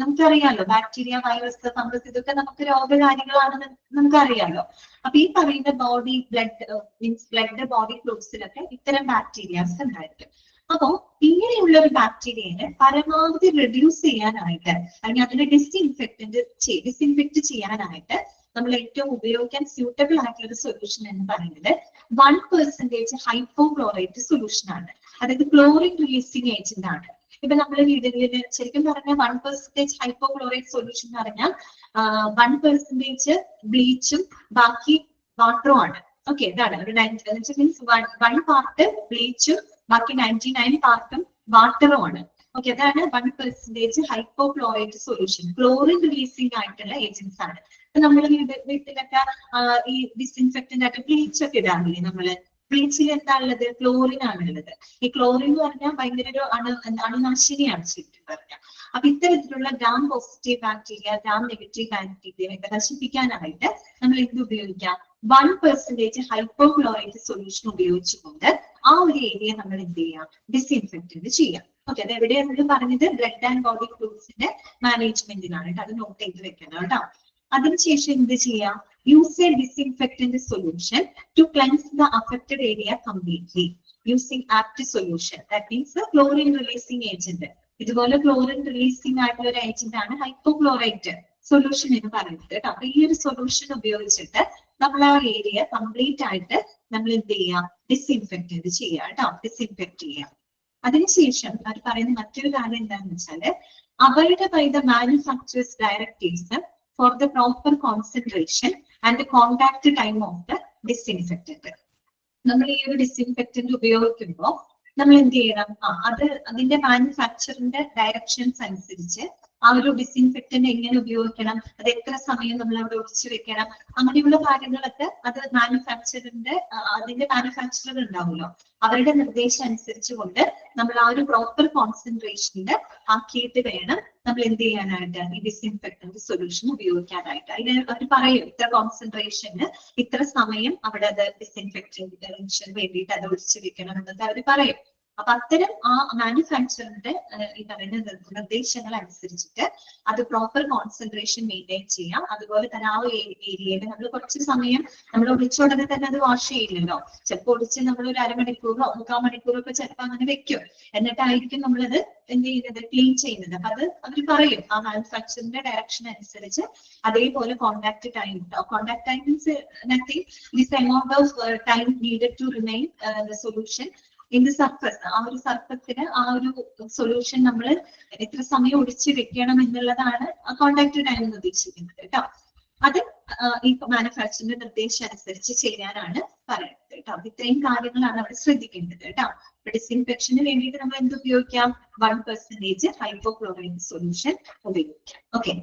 Speaker 1: നമുക്കറിയാലോ ബാക്ടീരിയ, വൈറസ്, ഫംഗസ് ഇതൊക്കെ നമുക്ക് രോഗകാരികളാണെന്ന് നമുക്കറിയാലോ. അപ്പൊ ഈ പറയുന്ന ബോഡി ബ്ലഡ് ബോഡി ഫ്ലൂയിഡ്സിലൊക്കെ ഇത്തരം ബാക്ടീരിയാസ് ഉണ്ടായിരിക്കും. അപ്പോ ഇങ്ങനെയുള്ള ഒരു ബാക്ടീരിയനെ പരമാവധി റെഡ്യൂസ് ചെയ്യാനായിട്ട് അല്ലെങ്കിൽ അതിനെ ഡിസിൻഫെക്ട് ചെയ്യാനായിട്ട് നമ്മൾ ഏറ്റവും ഉപയോഗിക്കാൻ സ്യൂട്ടബിൾ ആയിട്ടുള്ള ഒരു സൊല്യൂഷൻ എന്ന് പറയുന്നത് 1% ഹൈപ്പോക്ലോറൈറ്റ് സൊല്യൂഷൻ ആണ്. അതായത് ക്ലോറിൻ റിലീസിങ് ഏജന്റ് ആണ്. ഇപ്പൊ നമ്മൾ വീടുകളിൽ ശരിക്കും പറഞ്ഞാൽ 1% ഹൈപ്പോക്ലോറൈറ്റ് സൊല്യൂഷൻ എന്ന് പറഞ്ഞാൽ 1% ബ്ലീച്ചും ബാക്കി വാട്ടറും ആണ്. ഓക്കെ, ഇതാണ് ഒരു മീൻസ് 1 പാർട്ട് ബ്ലീച്ചും ബാക്കി 99 പാർട്ടും വാട്ടറും ആണ്. ഓക്കെ, അതാണ് 1% ഹൈപ്പോക്ലോറൈറ്റ് സൊല്യൂഷൻ. ക്ലോറിൻ റിലീസിംഗ് ആയിട്ടുള്ള ഏജൻസ് ആണ്. നമ്മൾ വീട്ടിലൊക്കെ ഈ ഡിസിൻഫെക്റ്റന്റ് ആയിട്ട് ബ്ലീച്ച് ഒക്കെ ഇടാറില്ലേ നമ്മള്. ബ്ലീച്ചിൽ എന്താ ഉള്ളത്? ക്ലോറിൻ ആണുള്ളത്. ഈ ക്ലോറിൻ എന്ന് പറഞ്ഞാൽ ഭയങ്കര ഒരു അണുനാശിനിയാണ് ശരിക്കും പറഞ്ഞാൽ. അപ്പൊ ഇത്തരത്തിലുള്ള gram positive bacteria, gram negative bacteria ഒക്കെ നശിപ്പിക്കാനായിട്ട് നമ്മൾ എന്ത് ഉപയോഗിക്കാം? 1% ഹൈപ്പോക്ലോറൈറ്റ് സൊല്യൂഷൻ ഉപയോഗിച്ചുകൊണ്ട് ആ ഒരു ഏരിയ നമ്മൾ എന്ത് ചെയ്യാം? ഡിസിൻഫെക്റ്റന്റ് ചെയ്യാം. ഓക്കെ, അത് എവിടെയാണ് നമ്മൾ പറഞ്ഞത്? ബ്ലഡ് ആൻഡ് ബോഡി ഫ്ലൂയിഡ്സിന്റെ മാനേജ്മെന്റിനാണ്. അത് നോട്ട് ചെയ്ത് വെക്കണം കേട്ടോ. അതിനുശേഷം എന്ത് ചെയ്യാം? Use a disinfectant solution to cleanse the affected area completely using apt solution. That means chlorine releasing agent. ഇതുപോലെ ക്ലോറിൻ റിലീസിംഗ് ആയിട്ടുള്ള ഒരു ഏജന്റ് ആണ് ഹൈപ്പോക്ലോറൈറ്റ് സൊല്യൂഷൻ എന്ന് പറയുന്നത് കേട്ടോ. അപ്പൊ ഈ ഒരു സൊല്യൂഷൻ ഉപയോഗിച്ചിട്ട് നമ്മൾ ആ ഏരിയ കംപ്ലീറ്റ് ആയിട്ട് നമ്മൾ എന്ത് ചെയ്യാം? ഡിസിൻഫെക്റ്റന്റ് ചെയ്യാം കേട്ടോ. ഡിസിൻഫെക്ട് ചെയ്യാം. അതിനുശേഷം അവർ പറയുന്ന മറ്റൊരു കാര്യം എന്താണെന്ന് വെച്ചാല് avoid by the manufacturers directives for the proper concentration and the contact time of the disinfectant. നമ്മൾ ഈ ഒരു ഡിസിൻഫെക്റ്റന്റ് ഉപയോഗിക്കുമ്പോൾ നമ്മൾ എന്ത് ചെയ്യണം? അതിന്റെ മാനുഫാക്ചറിന്റെ ഡയറക്ഷൻസ് അനുസരിച്ച് ആ ഒരു ഡിസിൻഫെക്റ്റന്റ് എങ്ങനെ ഉപയോഗിക്കണം, അത് എത്ര സമയം നമ്മൾ അവിടെ ഒഴിച്ചു വെക്കണം, അങ്ങനെയുള്ള കാര്യങ്ങളൊക്കെ അത് അതിന്റെ മാനുഫാക്ചറർ ഉണ്ടാവുമല്ലോ, അവരുടെ നിർദ്ദേശം അനുസരിച്ചുകൊണ്ട് നമ്മൾ ആ ഒരു പ്രോപ്പർ കോൺസെൻട്രേഷനിൽ ആക്കിയിട്ട് വേണം നമ്മൾ എന്ത് ചെയ്യാനായിട്ട് ഈ ഡിസിൻഫെക്റ്റന്റ് സൊല്യൂഷൻ ഉപയോഗിക്കാനായിട്ട്. അതിന് അവർ പറയും ഇത്ര കോൺസെൻട്രേഷന് ഇത്ര സമയം അവിടെ അത് ഡിസിൻഫെക്റ്റന്റിന് വേണ്ടിയിട്ട് അത് ഒഴിച്ചു വെക്കണം എന്നൊക്കെ അവർ പറയും. അപ്പൊ അത്തരം ആ മാനുഫാക്ചറിന്റെ ഈ പറയുന്ന നിർദ്ദേശങ്ങൾ അനുസരിച്ചിട്ട് അത് പ്രോപ്പർ കോൺസെൻട്രേഷൻ മെയിൻറ്റെയിൻ ചെയ്യാം. അതുപോലെ തന്നെ ആ ഏരിയയിൽ നമ്മൾ കുറച്ച് സമയം നമ്മൾ ഒഴിച്ചുടനെ തന്നെ അത് വാഷ് ചെയ്യില്ലല്ലോ. ചിലപ്പോൾ ഒഴിച്ച് നമ്മൾ ഒരു അരമണിക്കൂറോ 3/4 മണിക്കൂറോ ഒക്കെ ചിലപ്പോൾ അങ്ങനെ വെക്കും. എന്നിട്ടായിരിക്കും നമ്മളത് എന്ത് ചെയ്യുന്നത്? ക്ലീൻ ചെയ്യുന്നത്. അപ്പൊ അത് അവർ പറയും ആ മാനുഫാക്ചറിന്റെ ഡയറക്ഷൻ അനുസരിച്ച് അതേപോലെ contact time means nothing this amount of time needed to remain the solution in the surface. ആ ഒരു സർഫസിന് ആ ഒരു സൊല്യൂഷൻ നമ്മൾ എത്ര സമയം ഒഴിച്ച് വെക്കണം എന്നുള്ളതാണ് കോണ്ടാക്ട് ടൈം എന്ന് ഉദ്ദേശിക്കുന്നത് കേട്ടോ. അത് ഈ മാനുഫാക്ചറിന്റെ നിർദ്ദേശം അനുസരിച്ച് ചെയ്യാനാണ് പറയുന്നത് കേട്ടോ. ഇത്രയും കാര്യങ്ങളാണ് അവിടെ ശ്രദ്ധിക്കേണ്ടത് കേട്ടോ. ഡിസിൻഫെക്ഷന് വേണ്ടിയിട്ട് നമ്മൾ എന്ത് ഉപയോഗിക്കാം? 1% ഹൈപ്പോക്ലോറൈറ്റ് സൊല്യൂഷൻ ഉപയോഗിക്കാം. ഓക്കെ,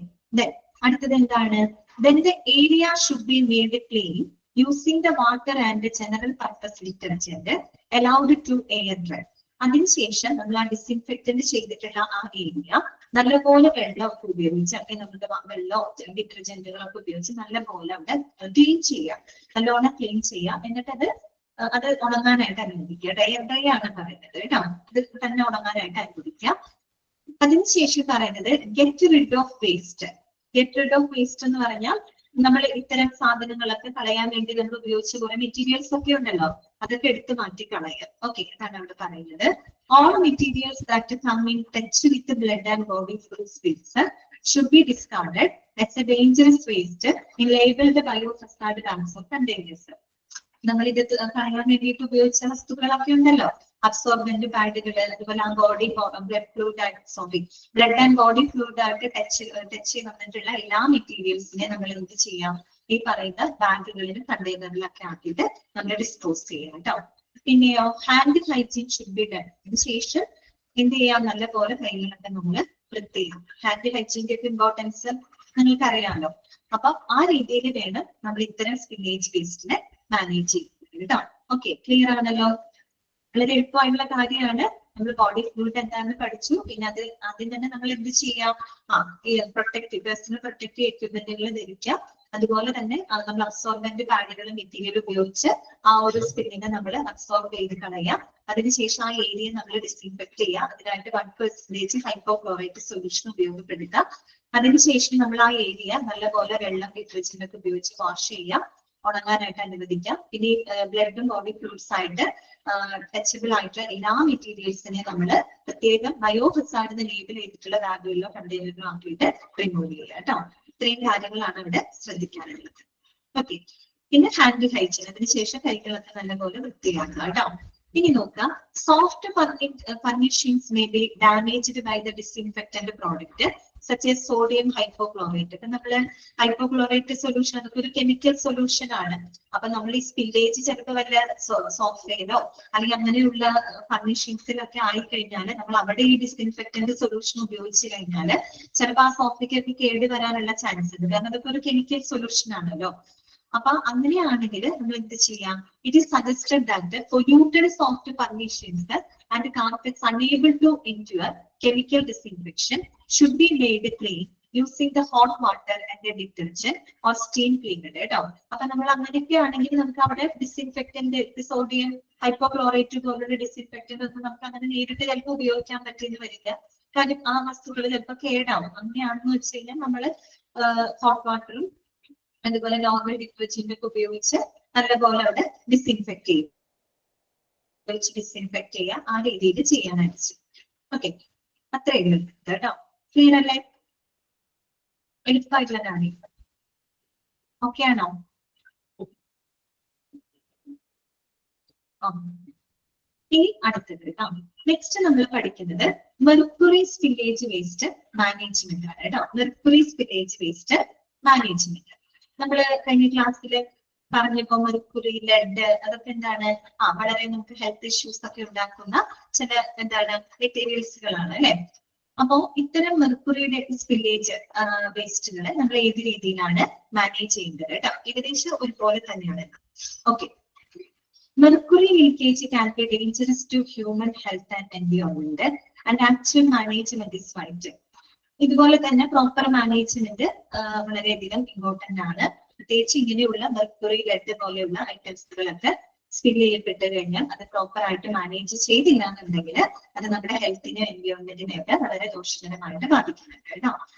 Speaker 1: അടുത്തത് എന്താണ്? Then the area should be made clean using the water and the general purpose detergent allowed to air dry. അതിനുശേഷം നമ്മൾ ആ ഡിസിൻഫെക്റ്റന്റ് ചെയ്തിട്ടുള്ള ആ ഏരിയ നല്ലപോലെ വെള്ളമൊക്കെ ഉപയോഗിച്ച് നമ്മുടെ വെള്ളമോ ഡിറ്റർജന്റുകളൊക്കെ ഉപയോഗിച്ച് നല്ലപോലെ അവിടെ ക്ലീൻ ചെയ്യാം. നല്ലോണം ക്ലീൻ ചെയ്യാം. എന്നിട്ട് അത് ഉണങ്ങാനായിട്ട് അനുവദിക്കുക. ഡ്രൈ ആണ് പറയുന്നത് കേട്ടോ. ഇത് തന്നെ ഉണങ്ങാനായിട്ട് അനുവദിക്കുക. അതിനുശേഷം പറയുന്നത് get rid of waste. Get rid of waste എന്ന് പറഞ്ഞാൽ നമ്മൾ ഇത്തരം സാധനങ്ങളൊക്കെ കളയാൻ വേണ്ടി നമ്മൾ ഉപയോഗിച്ച കുറെ മെറ്റീരിയൽസ് ഒക്കെ ഉണ്ടല്ലോ, അതൊക്കെ എടുത്ത് മാറ്റി കളയുക. ഓക്കെ, അതാണ് അവിടെ പറയുന്നത്. All materials that come in touch with the blood and body fluids should be discarded as a dangerous waste in labeled biohazard tanks or containers. നമ്മൾ ഇത് കളയാൻ വേണ്ടിയിട്ട് ഉപയോഗിച്ച വസ്തുക്കളൊക്കെ ഉണ്ടല്ലോ, അബ്സോർബന്റ് പാഡുകൾ, അതുപോലെ ആ body blood and body fluid ആയിട്ട് ടച്ച് വന്നിട്ടുള്ള എല്ലാ മെറ്റീരിയൽസിനെ നമ്മൾ എന്ത് ചെയ്യാം? ഈ പറയുന്ന ബാഗുകളിലും കണ്ടെയ്നറിലൊക്കെ ആക്കിയിട്ട് നമ്മൾ ഡിസ്പോസ് ചെയ്യാം കേട്ടോ. പിന്നെയോ hand hygiene should be done. ഇതിനുശേഷം എന്ത് ചെയ്യാം? നല്ലപോലെ കൈകളൊക്കെ നമ്മൾ വൃത്തിയാം. ഹാൻഡ് ഹൈജീന്റെ ഒക്കെ ഇമ്പോർട്ടൻസ് നിങ്ങൾക്ക് അറിയാമല്ലോ. അപ്പൊ ആ രീതിയിൽ വേണം നമ്മൾ ഇത്തരം സ്പില്ലേജ് വേസ്റ്റിനെ മാനേജ് ചെയ്യുന്നത് കേട്ടോ. ഓക്കെ, ക്ലിയർ ആണല്ലോ? വളരെ എളുപ്പമായിട്ടുള്ള കാര്യമാണ്. നമ്മൾ ബോഡി ഫ്ലൂയിഡ് എന്താണെന്ന് പഠിച്ചു. പിന്നെ ആദ്യം തന്നെ നമ്മൾ എന്ത് ചെയ്യാം? ഈ പ്രൊട്ടക്റ്റീവ് പേഴ്സണൽ പ്രൊട്ടക്റ്റീവ് എക്യുപ്മെന്റുകൾ ധരിക്കാം. അതുപോലെ തന്നെ നമ്മൾ അബ്സോർബന്റ് പാഡുകളും മെറ്റീരിയൽ ഉപയോഗിച്ച് ആ ഒരു സ്പിന്നിനെ നമ്മൾ അബ്സോർബ് ചെയ്ത് കളയാം. അതിനുശേഷം ആ ഏരിയ നമ്മൾ ഡിസിൻഫെക്ട് ചെയ്യാം. അതിനായിട്ട് 1% ഹൈപ്പോക്ലോറൈറ്റ് സൊല്യൂഷൻ ഉപയോഗപ്പെടുത്താം. അതിനുശേഷം നമ്മൾ ആ ഏരിയ നല്ലപോലെ വെള്ളം ഡിറ്റർജന്റ് ഒക്കെ ഉപയോഗിച്ച് വാഷ് ചെയ്യാം, ഉണങ്ങാനായിട്ട് അനുവദിക്കാം. ഇനി ബ്ലഡും ബോഡി ഫ്ലൂയിഡ്സ് ആയിട്ട് ടച്ചബിൾ ആയിട്ടുള്ള എല്ലാ മെറ്റീരിയൽസിനെ നമ്മൾ പ്രത്യേകം ബയോ ഹസാർഡ് ലേബിൾ ചെയ്തിട്ടുള്ള ബാഗുകളിലോ കണ്ടെയ്നറിലോ ആക്കിയിട്ട് റിമൂവ് ചെയ്യുക കേട്ടോ. ഇത്രയും കാര്യങ്ങളാണ് ഇവിടെ ശ്രദ്ധിക്കാനുള്ളത്. ഓക്കെ, പിന്നെ ഹാൻഡ് ഹൈജീൻ, അതിനുശേഷം കൈകളൊക്കെ നല്ലപോലെ വൃത്തിയാക്കുക കേട്ടോ. ഇനി നോക്കാം, soft furnishings may be damaged by the disinfectant product such as sodium hypochlorite. ഇപ്പൊ നമ്മള് ഹൈപ്പോക്ലോറേറ്റ് സൊല്യൂഷൻ അതൊക്കെ ഒരു കെമിക്കൽ സൊല്യൂഷൻ ആണ്. അപ്പൊ നമ്മൾ ഈ സ്പില്ലേജ് ചിലപ്പോൾ വല്ല സോഫ്റ്റ്വെയറോ അല്ലെങ്കിൽ അങ്ങനെയുള്ള ഫർണിഷിംഗ്സിലൊക്കെ ആയിക്കഴിഞ്ഞാൽ നമ്മൾ അവിടെ ഈ ഡിസിൻഫെക്റ്റന്റ് സൊല്യൂഷൻ ഉപയോഗിച്ച് കഴിഞ്ഞാൽ ചിലപ്പോൾ ആ സോഫ്റ്റ്വെയർക്ക് കേട് വരാനുള്ള ചാൻസ് ഉണ്ട്. കാരണം അതൊക്കെ ഒരു കെമിക്കൽ സൊല്യൂഷൻ ആണല്ലോ. അപ്പൊ അങ്ങനെയാണെങ്കിൽ നമ്മൾ എന്ത് ചെയ്യാം? It is suggested that polluted soft furnishings and carpets unable to endure chemical disinfection should be made clean using the hot water and detergent or steam cleaner കേട്ടോ. അപ്പൊ നമ്മൾ അങ്ങനെയൊക്കെ ആണെങ്കിൽ നമുക്ക് അവിടെ ഡിസിൻഫെക്റ്റന്റ് സോഡിയം ഹൈപ്പോക്ലോറേറ്റ് പോലുള്ള ഡിസിൻഫെക്റ്റന്റ് ഒന്നും നമുക്ക് അങ്ങനെ നേരിട്ട് ചിലപ്പോൾ ഉപയോഗിക്കാൻ പറ്റുന്ന വരില്ല. കാര്യം ആ വസ്തുക്കൾ ചിലപ്പോൾ കേടാവും. അങ്ങനെയാണെന്ന് വെച്ച് കഴിഞ്ഞാൽ നമ്മൾ ഹോട്ട് വാട്ടറും അതുപോലെ നോർമൽ ഡിറ്റർജന്റ് ഒക്കെ ഉപയോഗിച്ച് നല്ലപോലെ അവിടെ ഡിസിൻഫെക്ട് ചെയ്യും, ഡിസിൻഫെക്ട് ചെയ്യുക, ആ രീതിയിൽ ചെയ്യാനായിട്ട്. ഓക്കെ, അത്രയും കേട്ടോ. ക്ലിയർ അല്ലേ? എളുപ്പമായിട്ടുള്ള കാര്യം. ഓക്കെ ആണോ? ഇനി അടുത്തത് കേട്ടോ. നെക്സ്റ്റ് നമ്മൾ പഠിക്കുന്നത് മെർക്കുറി സ്പില്ലേജ് വേസ്റ്റ് മാനേജ്മെന്റ് ആണ് കേട്ടോ. മെർക്കുറി സ്പില്ലേജ് വേസ്റ്റ് മാനേജ്മെന്റ് നമ്മള് കഴിഞ്ഞ ക്ലാസ്സിൽ പറഞ്ഞപ്പോ മെർക്കുറി, ലെഡ് അതൊക്കെ എന്താണ് വളരെ നമുക്ക് ഹെൽത്ത് ഇഷ്യൂസ് ഒക്കെ ഉണ്ടാക്കുന്ന ചില മെറ്റീരിയൽസുകളാണ് അല്ലെ. അപ്പോ ഇത്തരം മെർക്കുറിയുടെ സ്പില്ലേജ് വേസ്റ്റുകളെ നമ്മൾ ഏത് രീതിയിലാണ് മാനേജ് ചെയ്യുന്നത് കേട്ടോ. ഏകദേശം ഒരുപോലെ തന്നെയാണ്. Okay, mercury leakage can be dangerous to human health and environment and actual management is vital. ഇതുപോലെ തന്നെ പ്രോപ്പർ മാനേജ്മെന്റ് വളരെയധികം ഇമ്പോർട്ടന്റ് ആണ്. പ്രത്യേകിച്ച് ഇങ്ങനെയുള്ള മെർക്കുറി, ലെഡ് പോലെയുള്ള ഐറ്റംസുകളൊക്കെ സ്പിൽ ചെയ്യപ്പെട്ട് കഴിഞ്ഞാൽ അത് പ്രോപ്പർ ആയിട്ട് മാനേജ് ചെയ്തില്ല എന്നുണ്ടെങ്കിൽ അത് നമ്മുടെ ഹെൽത്തിനെ എൻവയോൺമെന്റിനെയൊക്കെ വളരെ ദോഷകരമായിട്ട് ബാധിക്കുന്നുണ്ട് കേട്ടോ.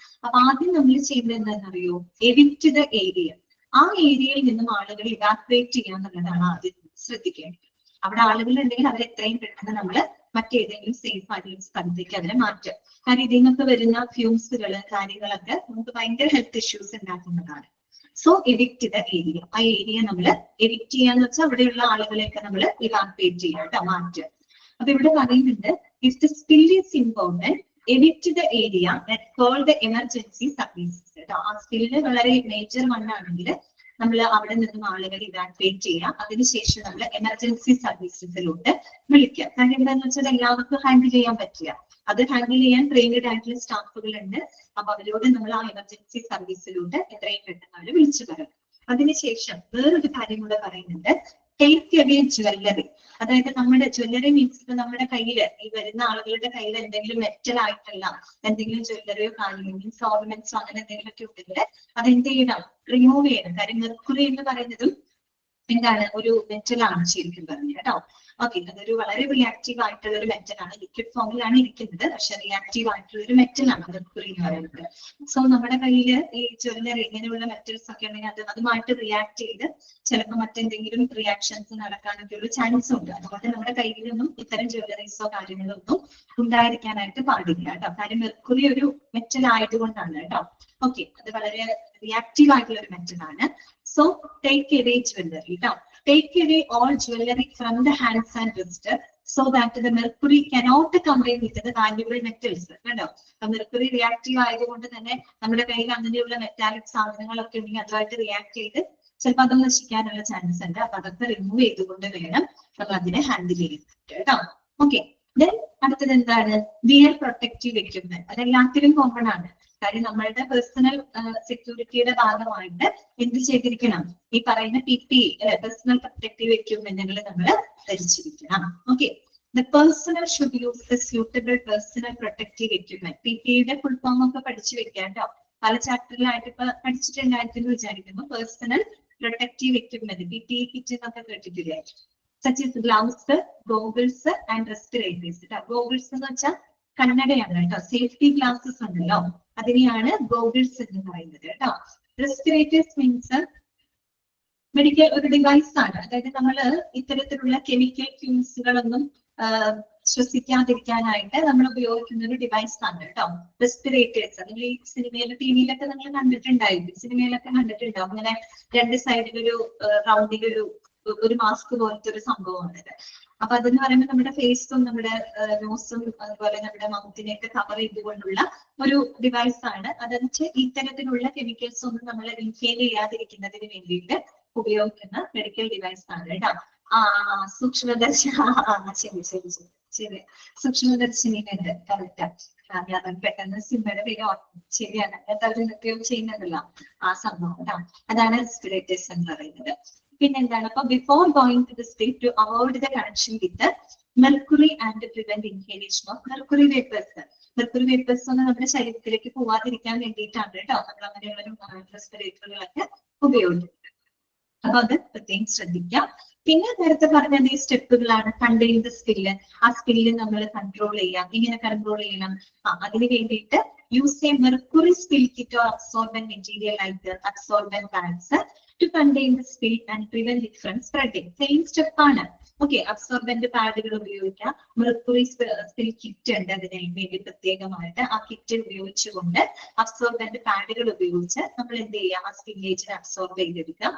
Speaker 1: അപ്പൊ ആദ്യം നമ്മൾ ചെയ്യുന്നത് എന്താണെന്നറിയോ? Evict the area. ആ ഏരിയയിൽ നിന്നും ആളുകൾ ഇവാക്യുവേറ്റ് ചെയ്യുക എന്നുള്ളതാണ് ആദ്യം ശ്രദ്ധിക്കേണ്ടത്. അവിടെ ആളുകൾ ഉണ്ടെങ്കിൽ അവരെ എത്രയും പെട്ടെന്ന് നമ്മൾ മറ്റേതെങ്കിലും സേഫ് ആയിട്ടുള്ള സ്ഥലത്തേക്ക് അവരെ മാറ്റുക. കാരണം ഇതിൽ നിന്നൊക്കെ വരുന്ന ഫ്യൂംസുകള് കാര്യങ്ങളൊക്കെ നമുക്ക് ഭയങ്കര ഹെൽത്ത് ഇഷ്യൂസ് ഉണ്ടാക്കുന്നതാണ്. So evict the area. ആ ഏരിയ നമ്മൾ എവിക്റ്റ് ചെയ്യാന്ന് വെച്ചാൽ അവിടെയുള്ള ആളുകളെയൊക്കെ നമ്മൾ ഇവാക്യുവേറ്റ് ചെയ്യുക കേട്ടോ, മാറ്റുക. അപ്പൊ ഇവിടെ പറയുന്നുണ്ട്, if the spill is important evict the area that call the emergency services കേട്ടോ. ആ സ്പില്ല് വളരെ മേജർ വണ്ണാണെങ്കിൽ നമ്മൾ അവിടെ നിന്നും ആളുകൾ ഇവാക്യുവേറ്റ് ചെയ്യാം. അതിനുശേഷം നമ്മൾ എമർജൻസി സർവീസസിലോട്ട് വിളിക്കുക. കാര്യം എന്താണെന്ന് വെച്ചാൽ എല്ലാവർക്കും ഹാൻഡിൽ ചെയ്യാൻ പറ്റില്ല. അത് ഹാൻഡിൽ ചെയ്യാൻ ട്രെയിൻഡ് ആയിട്ടുള്ള സ്റ്റാഫുകൾ ഉണ്ട്. അപ്പൊ അവരോട് നമ്മൾ ആ എമർജൻസി സർവീസിലോട്ട് എത്രയും പെട്ടെന്ന് അവർ വിളിച്ചു പറയും. അതിനുശേഷം വേറൊരു കാര്യം കൂടെ പറയുന്നുണ്ട്, ടേക്ക് അവേ ജ്വല്ലറി. അതായത് നമ്മുടെ ജ്വല്ലറി മീൻസ് ഇപ്പൊ നമ്മുടെ കയ്യില് ഈ വരുന്ന ആളുകളുടെ കയ്യിൽ എന്തെങ്കിലും മെറ്റൽ ആയിട്ടുള്ള എന്തെങ്കിലും ജ്വല്ലറിയോ കാര്യമോ മീൻസ് ഓർണമെന്റ്സോ അങ്ങനെ എന്തെങ്കിലും ഒക്കെ ഉണ്ടെങ്കിൽ അതെന്ത് ചെയ്യണം? റിമൂവ് ചെയ്യണം. കാര്യം മെർക്കുറി എന്ന് പറയുന്നതും എന്താണ്? ഒരു മെറ്റലാണ് ശരിക്കും പറഞ്ഞു കേട്ടോ. ഓക്കെ, അതൊരു വളരെ റിയാക്റ്റീവ് ആയിട്ടുള്ള ഒരു മെറ്റലാണ്. ലിക്വിഡ് ഫോമിലാണ് ഇരിക്കുന്നത്, പക്ഷെ റിയാക്റ്റീവ് ആയിട്ടുള്ള ഒരു മെറ്റലാണ് മെർക്കുറി എന്ന് പറയുന്നത്. സോ നമ്മുടെ കയ്യിൽ ഈ ജ്വല്ലറി ഇങ്ങനെയുള്ള മെറ്റൽസ് ഒക്കെ ഉണ്ടെങ്കിൽ അതുമായിട്ട് റിയാക്ട് ചെയ്ത് ചിലപ്പോൾ മറ്റെന്തെങ്കിലും റിയാക്ഷൻസ് നടക്കാനൊക്കെ ഉള്ള ചാൻസ് ഉണ്ട്. അതുകൊണ്ട് നമ്മുടെ കയ്യിലൊന്നും ഇത്തരം ജ്വല്ലറീസോ കാര്യങ്ങളോ ഒന്നും ഉണ്ടായിരിക്കാനായിട്ട് പാടില്ല കേട്ടോ. കാര്യം മെർക്കുറി ഒരു മെറ്റൽ ആയതുകൊണ്ടാണ് കേട്ടോ. ഓക്കെ, അത് വളരെ റിയാക്റ്റീവ് ആയിട്ടുള്ള ഒരു മെറ്റലാണ്. സോ ടേക്ക് അവേ ജ്വല്ലറി കേട്ടോ. Take away all jewelry from the hands and wrist so that the mercury cannot combine with the valuable metals. കേട്ടോ, മെർക്കുറി റിയാക്റ്റീവ് ആയതുകൊണ്ട് തന്നെ നമ്മുടെ കയ്യിൽ അങ്ങനെയുള്ള മെറ്റാലിക് സാധനങ്ങളൊക്കെ ഉണ്ടെങ്കിൽ അതുമായിട്ട് റിയാക്ട് ചെയ്ത് ചിലപ്പോൾ അത് നശിക്കാനുള്ള ചാൻസ് ഉണ്ട്. അപ്പൊ അതൊക്കെ റിമൂവ് ചെയ്തുകൊണ്ട് വേണം നമ്മൾ അതിനെ ഹാൻഡിൽ ചെയ്യുന്നത് കേട്ടോ. ഓക്കെ, ദെൻ അടുത്തത് എന്താണ്? Wear protective equipment. അതെല്ലാത്തിലും കോമൺ ആണ്. കാര്യം നമ്മളുടെ പേഴ്സണൽ സെക്യൂരിറ്റിയുടെ ഭാഗമായിട്ട് എന്ത് ചെയ്തിരിക്കണം? ഈ പറയുന്ന PPE പേഴ്സണൽ പ്രൊട്ടക്റ്റീവ് എക്യുപ്മെന്റുകൾ നമ്മൾ ധരിച്ചിരിക്കണം. Okay, the personnel should use the suitable personal protective equipment. PPE യുടെ ഫുൾ ഫോം ഒക്കെ പഠിച്ചു വെക്കാം കേട്ടോ. പല ചാപ്റ്ററിലായിട്ട് ഇപ്പൊ പഠിച്ചിട്ടുണ്ടായിരുന്നു വിചാരിക്കുന്നു. Personal protective equipment PPE kit എന്നൊക്കെ കേട്ടിട്ടില്ലേ? Such as gloves, goggles and respirators. Goggles എന്ന് വെച്ചാൽ കണ്ണടയാണ് കേട്ടോ. സേഫ്റ്റി ഗ്ലാസസ് ഉണ്ടല്ലോ, അതിനെയാണ് ഗോഗിൾസ് എന്ന് പറയുന്നത് കേട്ടോ. റെസ്പിറേറ്റേഴ്സ് മീൻസ് മെഡിക്കൽ ഒരു ഡിവൈസ് ആണ്. അതായത് നമ്മൾ ഇത്തരത്തിലുള്ള കെമിക്കൽ ഫ്യൂംസുകളൊന്നും ശ്വസിക്കാതിരിക്കാനായിട്ട് നമ്മൾ ഉപയോഗിക്കുന്ന ഒരു ഡിവൈസ് ആണ് കേട്ടോ റെസ്പിറേറ്റേഴ്സ്. നിങ്ങൾ ഈ സിനിമയിലും ടിവിയിലൊക്കെ നിങ്ങൾ കണ്ടിട്ടുണ്ടായിരിക്കും, സിനിമയിലൊക്കെ കണ്ടിട്ടുണ്ടാവും. അങ്ങനെ രണ്ട് സൈഡിലൊരു റൗണ്ടിലൊരു മാസ്ക് പോലത്തെ ഒരു സംഭവമാണിത്. അപ്പൊ അതെന്ന് പറയുമ്പോൾ നമ്മുടെ ഫേസും നമ്മുടെ നോസും അതുപോലെ നമ്മുടെ മൗത്തിനെയൊക്കെ കവർ ചെയ്തുകൊണ്ടുള്ള ഒരു ഡിവൈസ് ആണ്. അതെന്ന് വെച്ചാൽ ഇത്തരത്തിലുള്ള കെമിക്കൽസ് ഒന്നും നമ്മൾ ഇൻഹേൽ ചെയ്യാതിരിക്കുന്നതിന് വേണ്ടിയിട്ട് ഉപയോഗിക്കുന്ന മെഡിക്കൽ ഡിവൈസ് ആണ് കേട്ടോ. സൂക്ഷ്മദർശിനി. ശരി ശരി ശരി ശരി, സൂക്ഷ്മദർശിനിയുണ്ട്. കറക്റ്റ്. ഞാൻ പെട്ടെന്ന് സിനിമയുടെ പേര് ശരിയാണ്, അവർ ഉപയോഗം ചെയ്യുന്നതല്ല ആ സംഭവം കേട്ടോ. അതാണ് റെസ്പിറേറ്റേഴ്സ് എന്ന് പറയുന്നത്. പിന്നെന്താണ്, അപ്പൊ before going to the state to avoid the connection with mercury and prevent inhalation of mercury vapours. Mercury vapours ഒന്നും നമ്മുടെ ശരീരത്തിലേക്ക് പോവാതിരിക്കാൻ വേണ്ടിയിട്ടാണ് കേട്ടോ നമ്മൾ അങ്ങനെയുള്ള റെസ്പിറേറ്ററുകളൊക്കെ ഉപയോഗിക്കുന്നത്. അപ്പൊ അത് പ്രത്യേകം ശ്രദ്ധിക്കാം. പിന്നെ നേരത്തെ പറഞ്ഞ ഈ സ്റ്റെപ്പുകളാണ്. കണ്ടെയ്ൻ ദ സ്കില്ല്, ആ സ്കില്ല് നമ്മൾ കൺട്രോൾ ചെയ്യാം. എങ്ങനെ കൺട്രോൾ ചെയ്യണം? അതിന് വേണ്ടിയിട്ട് use a mercury spill kit or absorbent material like absorbent pads to contain the spill and prevent it from spreading. Same step ആണ്. ഓക്കെ, അബ്സോർബന്റ് പാഡുകൾ ഉപയോഗിക്കാം. മെർക്കുറി സ്പിൽ കിറ്റ് ഉണ്ട് അതിന് വേണ്ടി പ്രത്യേകമായിട്ട്. ആ കിറ്റ് ഉപയോഗിച്ചുകൊണ്ട് അബ്സോർബന്റ് പാഡുകൾ ഉപയോഗിച്ച് നമ്മൾ എന്ത് ചെയ്യാം, ആ സ്പില്ലേജിനെ അബ്സോർബ് ചെയ്തെടുക്കാം.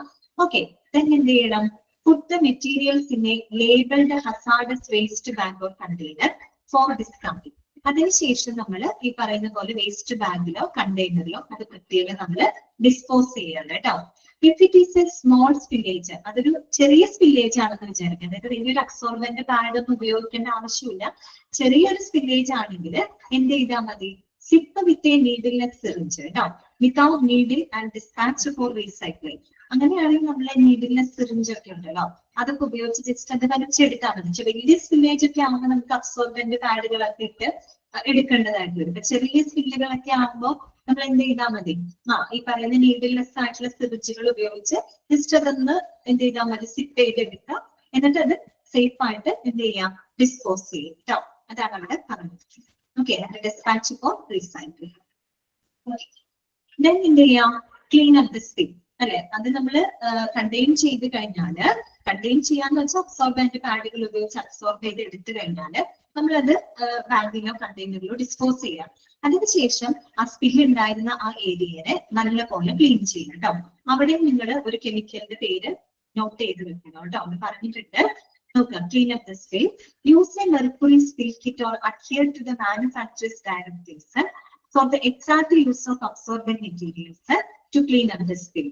Speaker 1: ഓക്കെ, then എന്ത് ചെയ്യണം? Put the materials in a labeled hazardous waste bag or container for discarding. അതിനുശേഷം നമ്മൾ ഈ പറയുന്ന പോലെ വേസ്റ്റ് ബാഗിലോ കണ്ടെയ്നറിലോ അത് പ്രത്യേകം നമ്മൾ ഡിസ്പോസ് ചെയ്യണം കേട്ടോ. If it is A small spillage, അതൊരു ചെറിയ സ്പില്ലേജ് ആണെന്ന് വിചാരിക്കുക. അതായത് വലിയൊരു അബ്സോർബന്റ് പാഡ് ഒന്നും ഉപയോഗിക്കേണ്ട ആവശ്യമില്ല. ചെറിയൊരു സ്പില്ലേജ് ആണെങ്കിൽ എന്ത് ചെയ്താൽ മതി? Sip with a needleless syringe കേട്ടോ, without needle and dispatch for recycling. അങ്ങനെയാണെങ്കിൽ നമ്മളെ നീഡിൽലെസ് സിറിഞ്ച് ഒക്കെ ഉണ്ടല്ലോ, അതൊക്കെ ഉപയോഗിച്ച് ജസ്റ്റ് അത് വലിച്ചെടുത്താൽ മതി. വലിയ സ്പില്ലേജ് ഒക്കെ ആകുമ്പോൾ നമുക്ക് അബ്സോർബന്റ് പാഡുകളൊക്കെ ഇട്ട് എടുക്കേണ്ടതായിട്ട് വരും. ചെറിയ സ്പില്ലുകളൊക്കെ ആകുമ്പോൾ നമ്മൾ എന്ത് ചെയ്താൽ മതി? ഈ പറയുന്ന നീഡിൽലെസ് ആയിട്ടുള്ള സിറിഞ്ചുകൾ ഉപയോഗിച്ച് ജസ്റ്റ് അതൊന്ന് എന്ത് ചെയ്താൽ മതി? സിപ്പ് ചെയ്തെടുക്കാം. എന്നിട്ട് അത് സേഫ് ആയിട്ട് എന്ത് ചെയ്യാം? ഡിസ്പോസ് ചെയ്യും കേട്ടോ. അതാണ് അവിടെ പറഞ്ഞത്. Okay, dispatch for recycling. Then എന്ത് ചെയ്യാം? ക്ലീൻ അപ്പ് ദ സ്പിൽ അല്ലെ. അത് നമ്മൾ കണ്ടെയ്ൻ ചെയ്ത് കഴിഞ്ഞാല്, കണ്ടെയ്ൻ ചെയ്യാന്ന് വെച്ചാൽ അബ്സോർബന്റ് പാഡുകൾ ഉപയോഗിച്ച് അബ്സോർബ് ചെയ്ത് എടുത്തു കഴിഞ്ഞാല് നമ്മളത് ബാഗിലോ കണ്ടെയ്നറിലോ ഡിസ്പോസ് ചെയ്യാം. അതിനുശേഷം ആ സ്പില്ല് ഉണ്ടായിരുന്ന ആ ഏരിയനെ നല്ലപോലെ ക്ലീൻ ചെയ്യണം കേട്ടോ. അവിടെ നിങ്ങൾ ഒരു കെമിക്കലിന്റെ പേര് നോട്ട് ചെയ്ത് വെക്കണം കേട്ടോ. അത് പറഞ്ഞിട്ടുണ്ട്. നോക്കാം. Clean up the spill. Use a mercury spill kit or adhere to the manufacturers directives for the exact use of absorbent materials to clean up the spill.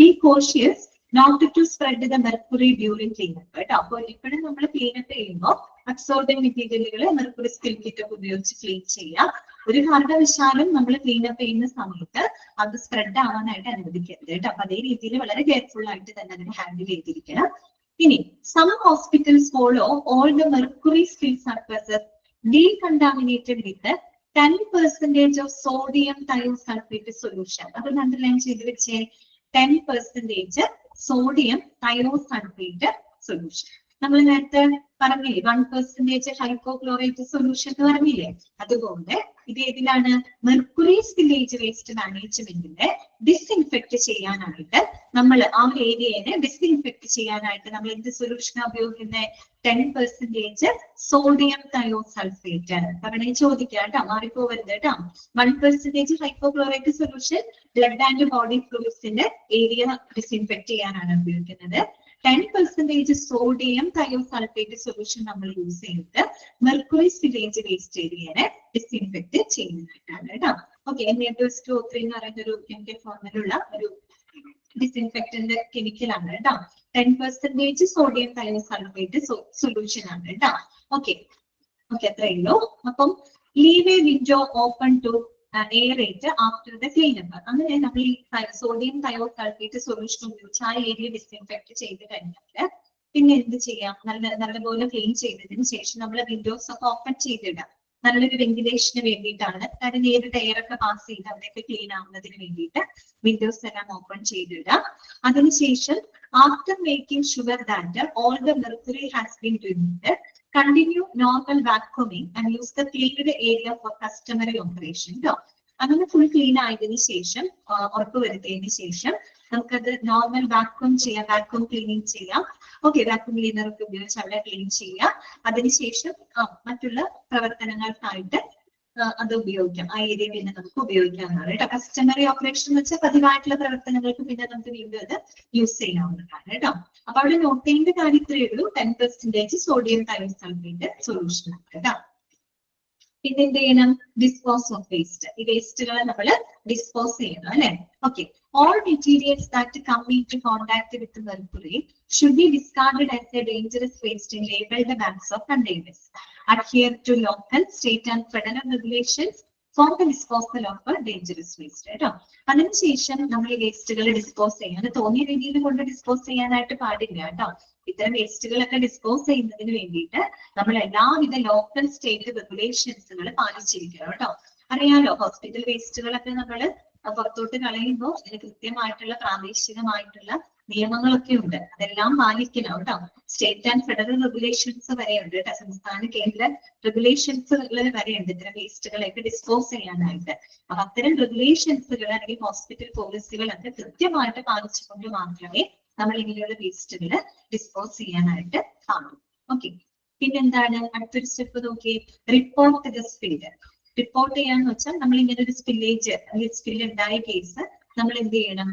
Speaker 1: Be cautious not to spread the mercury during cleanup. കേട്ടോ. അപ്പോൾ ഇപ്പോഴും നമ്മൾ cleanup ചെയ്യുമ്പോൾ absorbent മെറ്റീരിയലുകൾ mercury spill kit ഒക്കെ ഉപയോഗിച്ച് clean ചെയ്യാം. ഒരു കാരണവശാലും നമ്മൾ ക്ലീനപ്പ് ചെയ്യുന്ന സമയത്ത് അത് സ്പ്രെഡ് ആവാനായിട്ട് അനുവദിക്കരുത് കേട്ടോ. അപ്പൊ അതേ രീതിയിൽ വളരെ കെയർഫുൾ ആയിട്ട് തന്നെ അതിനെ ഹാൻഡിൽ ചെയ്തിരിക്കണം. ഇനി some hospitals follow all the mercury spill surfaces decontaminated with 10% of sodium thiosulfate solution. അത് അണ്ടർലൈൻ ചെയ്ത് വെച്ചേ. 10% സോഡിയം തയോസൾഫേറ്റ് സൊല്യൂഷൻ. നമ്മൾ നേരത്തെ പറഞ്ഞില്ലേ 1% ഹൈപ്പോക്ലോറേറ്റ് സൊല്യൂഷൻ എന്ന് പറഞ്ഞില്ലേ? അതുകൊണ്ട് ഇത് ഏതിലാണ്? മെർക്കുറി സ്പില്ലേജ് വേസ്റ്റ് മാനേജ്മെന്റിനെ ഡിസ്ഇൻഫെക്ട് ചെയ്യാനായിട്ട് നമ്മൾ ആ ഏരിയനെ ഡിസ്ഇൻഫെക്ട് ചെയ്യാനായിട്ട് നമ്മൾ എന്ത് സൊല്യൂഷനാണ് ഉപയോഗിക്കുന്നത്? 10% സോഡിയം തയോസൾഫേറ്റ്. പറഞ്ഞേ ചോദിക്കാം കേട്ടോ, മാറിപ്പോവരുത് കേട്ടോ. 1% hypochlorite solution blood and body ഫ്ലൂയിഡ്സിന്റെ ഏരിയ ഡിസ്ഇൻഫെക്ട് ചെയ്യാനാണ് ഉപയോഗിക്കുന്നത്. 10% സോഡിയം തയോസൾഫേറ്റ് സൊല്യൂഷൻ നമ്മൾ യൂസ് ചെയ്തിട്ട് മെർക്കുറി സ്പില്ലേജ് വേസ്റ്റ് ഏരിയനെ ഡിസ്ഇൻഫെക്ട് ചെയ്യുന്നതായിട്ടാണ് കേട്ടോ. ഓക്കെ, NA2O3 എന്ന് പറയുന്ന ഒരു കെമിക്കൽ ഫോർമുലുള്ള ഒരു ഡിസ്ഇൻഫെക്ടന്റ് കെമിക്കൽ ആണ് കേട്ടോ. 10% സോഡിയം തയോസൾഫേറ്റ് സൊല്യൂഷൻ ആണ് കേട്ടോ. ഓക്കെ ഓക്കെ, അത്രയേ ഉള്ളൂ. അപ്പം leave a window open to aerate after the cleanup. അങ്ങനെ നമ്മൾ ഈ സോഡിയം തയോസൾഫേറ്റ് സൊല്യൂഷൻ ഉപയോഗിച്ച് ആ ഏരിയ ഡിസ്ഇൻഫെക്ട് ചെയ്ത് കഴിഞ്ഞാൽ പിന്നെ എന്ത് ചെയ്യാം? നല്ലപോലെ ക്ലീൻ ചെയ്തതിന് ശേഷം നമ്മൾ വിൻഡോസ് ഒക്കെ ഓപ്പൺ ചെയ്തിടാം. നല്ലൊരു വെന്റിലേഷന് വേണ്ടിയിട്ടാണ്. കാര്യം നേരിട്ട് എയർ ഒക്കെ പാസ് ചെയ്ത് അവിടെയൊക്കെ ക്ലീൻ ആവുന്നതിന് വേണ്ടിയിട്ട് വിൻഡോസ് എല്ലാം ഓപ്പൺ ചെയ്തിടുക. അതിനുശേഷം after making sure that all the mercury has been removed, continue normal vacuuming and use the cleaned area for customary operation. അങ്ങനെ ഫുൾ ക്ലീൻ ആയതിനു ശേഷം ഉറപ്പുവരുത്തിയതിനു ശേഷം നമുക്കത് നോർമൽ വാക്യൂം ചെയ്യാം, വാക്യൂം ക്ലീനിങ് ചെയ്യാം. ഓക്കെ, വാക്യൂം ക്ലീനർ ഒക്കെ ഉപയോഗിച്ച് അവിടെ ക്ലീൻ ചെയ്യാം. അതിനുശേഷം മറ്റുള്ള പ്രവർത്തനങ്ങൾക്കായിട്ട് അത് ഉപയോഗിക്കാം. ആ ഏരിയ പിന്നെ നമുക്ക് ഉപയോഗിക്കാവുന്നതാണ് കേട്ടോ. കസ്റ്റമറി ഓപ്പറേഷൻ എന്ന് വെച്ചാൽ പതിവായിട്ടുള്ള പ്രവർത്തനങ്ങൾക്ക് പിന്നെ നമുക്ക് വീണ്ടും അത് യൂസ് ചെയ്യാവുന്നതാണ് കേട്ടോ. അപ്പൊ അവിടെ നോട്ട് ചെയ്യേണ്ട കാര്യം ഇത്രയേ ഉള്ളൂ. 10% സോഡിയം തയോസൾഫേറ്റ് സൊല്യൂഷൻ ആണ് കേട്ടോ. പിന്നെ എന്ത് ചെയ്യണം? Dispose of waste. ഈ വേസ്റ്റുകളെ നമ്മൾ ഡിസ്പോസ് ചെയ്യണം അല്ലെ. Okay, all materials that come into contact with mercury should be discarded as a dangerous waste in labeled bags or containers. Adhere to local, state and federal regulations for the disposal of dangerous waste. കേട്ടോ. അതിനുശേഷം നമ്മൾ ഈ വേസ്റ്റുകൾ dispose ചെയ്യാൻ തോന്നിയ രീതിയിൽ കൊണ്ട് dispose ചെയ്യാനായിട്ട് പാടില്ല കേട്ടോ. ഇത്തരം വേസ്റ്റുകളൊക്കെ ഡിസ്പോസ് ചെയ്യുന്നതിന് വേണ്ടിയിട്ട് നമ്മൾ എല്ലാവിധ ലോക്കൽ സ്റ്റേറ്റ് റെഗുലേഷൻസുകൾ പാലിച്ചിരിക്കണം കേട്ടോ. അറിയാലോ, ഹോസ്പിറ്റൽ വേസ്റ്റുകളൊക്കെ നമ്മൾ പുറത്തോട്ട് കളയുമ്പോൾ അതിന് കൃത്യമായിട്ടുള്ള പ്രാദേശികമായിട്ടുള്ള നിയമങ്ങളൊക്കെ ഉണ്ട്. അതെല്ലാം പാലിക്കണം കേട്ടോ. സ്റ്റേറ്റ് ആൻഡ് ഫെഡറൽ റെഗുലേഷൻസ് വരെയുണ്ട് കേട്ടോ. സംസ്ഥാന കേന്ദ്ര റെഗുലേഷൻസുകൾ വരെയുണ്ട് ഇത്തരം വേസ്റ്റുകളൊക്കെ ഡിസ്പോസ് ചെയ്യാനായിട്ട്. അപ്പൊ അത്തരം റെഗുലേഷൻസുകൾ അല്ലെങ്കിൽ ഹോസ്പിറ്റൽ പോളിസികളൊക്കെ കൃത്യമായിട്ട് പാലിച്ചുകൊണ്ട് മാത്രമേ നമ്മൾ ഇങ്ങനെയുള്ള വേസ്റ്റുകൾ ഡിസ്പോസ് ചെയ്യാനായിട്ട് പാടും. ഓക്കെ, പിന്നെന്താണ് അടുത്തൊരു സ്റ്റെപ്പ് നോക്കി? Report the spill. റിപ്പോർട്ട് ചെയ്യാന്ന് വെച്ചാൽ നമ്മൾ ഇങ്ങനെ ഒരു സ്പില്ലേജ് അല്ലെങ്കിൽ സ്പില്ല് ഉണ്ടായ കേസ് നമ്മൾ എന്ത് ചെയ്യണം?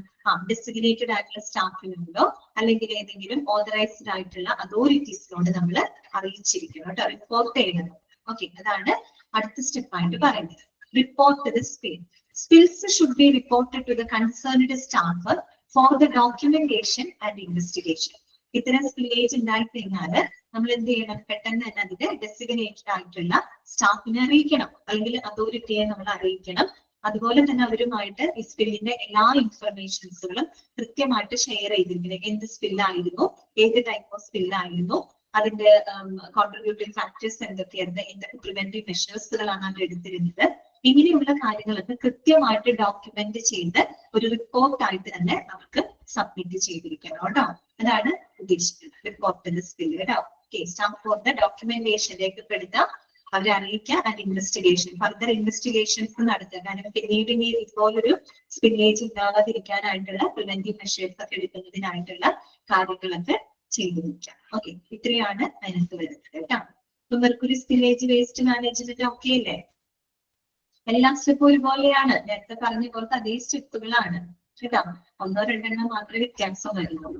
Speaker 1: ഡെസിഗ്നേറ്റഡ് ആയിട്ടുള്ള സ്റ്റാഫിനോടോ അല്ലെങ്കിൽ ഏതെങ്കിലും ഓതറൈസ്ഡ് ആയിട്ടുള്ള അതോറിറ്റീസിനോട് നമ്മൾ അറിയിച്ചിരിക്കണം കേട്ടോ. റിപ്പോർട്ട് ചെയ്യണം. ഓക്കെ, അതാണ് അടുത്ത സ്റ്റെപ്പായിട്ട് പറയുന്നത്. Report the spill. Spills should be reported to the concerned staff for the documentation and investigation. ഇത്തരം സ്പില്ലേജ് ഉണ്ടായി കഴിഞ്ഞാൽ നമ്മൾ എന്ത് ചെയ്യണം? പെട്ടെന്ന് തന്നെ അതിന്റെ ഡെസിഗ്നേറ്റഡ് ആയിട്ടുള്ള സ്റ്റാഫിനെ അറിയിക്കണം, അല്ലെങ്കിൽ അതോറിറ്റിയെ നമ്മൾ അറിയിക്കണം. അതുപോലെ തന്നെ അവരുമായിട്ട് ഈ സ്പില്ലിന്റെ എല്ലാ ഇൻഫർമേഷൻസുകളും കൃത്യമായിട്ട് ഷെയർ ചെയ്തിരിക്കുന്നത്. എന്ത് സ്പില്ലായിരുന്നു, ഏത് ടൈപ്പ് ഓഫ് സ്പില്ലായിരുന്നു, അതിന്റെ കോൺട്രിബ്യൂട്ടിംഗ് ഫാക്ടേഴ്സ് എന്തൊക്കെയായിരുന്നു, എന്തൊക്കെ പ്രിവെന്റീവ് മെഷേഴ്സുകളാണ് അവർ എടുത്തിരുന്നത്, ഇങ്ങനെയുള്ള കാര്യങ്ങളൊക്കെ കൃത്യമായിട്ട് ഡോക്യുമെന്റ് ചെയ്ത് ഒരു റിപ്പോർട്ടായിട്ട് തന്നെ നമുക്ക് സബ്മിറ്റ് ചെയ്തിരിക്കണം കേട്ടോ. അതാണ് ഉദ്ദേശിക്കുന്നത് റിപ്പോർട്ട് സ്പിൽ കേട്ടോ. സ്റ്റാഫ് ഫോർ ദ ഡോക്യുമെന്റേഷൻ രേഖപ്പെടുത്താം, അവരെ അറിയിക്കാം. ആൻഡ് ഇൻവെസ്റ്റിഗേഷൻ, ഫർദർ ഇൻവെസ്റ്റിഗേഷൻസ് നടത്തുക. കാരണം പിന്നീട് ഇനി ഇതുപോലൊരു സ്പില്ലേജ് ഉണ്ടാകാതിരിക്കാനായിട്ടുള്ള പ്രിവെന്റീവ് മെഷേഴ്സ് ഒക്കെ എടുക്കുന്നതിനായിട്ടുള്ള കാര്യങ്ങളൊക്കെ ചെയ്തു നിൽക്കാം. ഓക്കെ, ഇത്രയാണ് അതിനകത്ത് വരുന്നത് കേട്ടോ. ഇപ്പൊ mercury spillage waste management okay അല്ലേ? എല്ലാ സ്റ്റെപ്പും ഒരുപോലെയാണ്. നേരത്തെ പറഞ്ഞ പോലത്തെ അതേ സ്റ്റെപ്പുകളാണ് കേട്ടോ. 1-2 മാത്രമേ വ്യത്യാസം വരുന്നുള്ളൂ.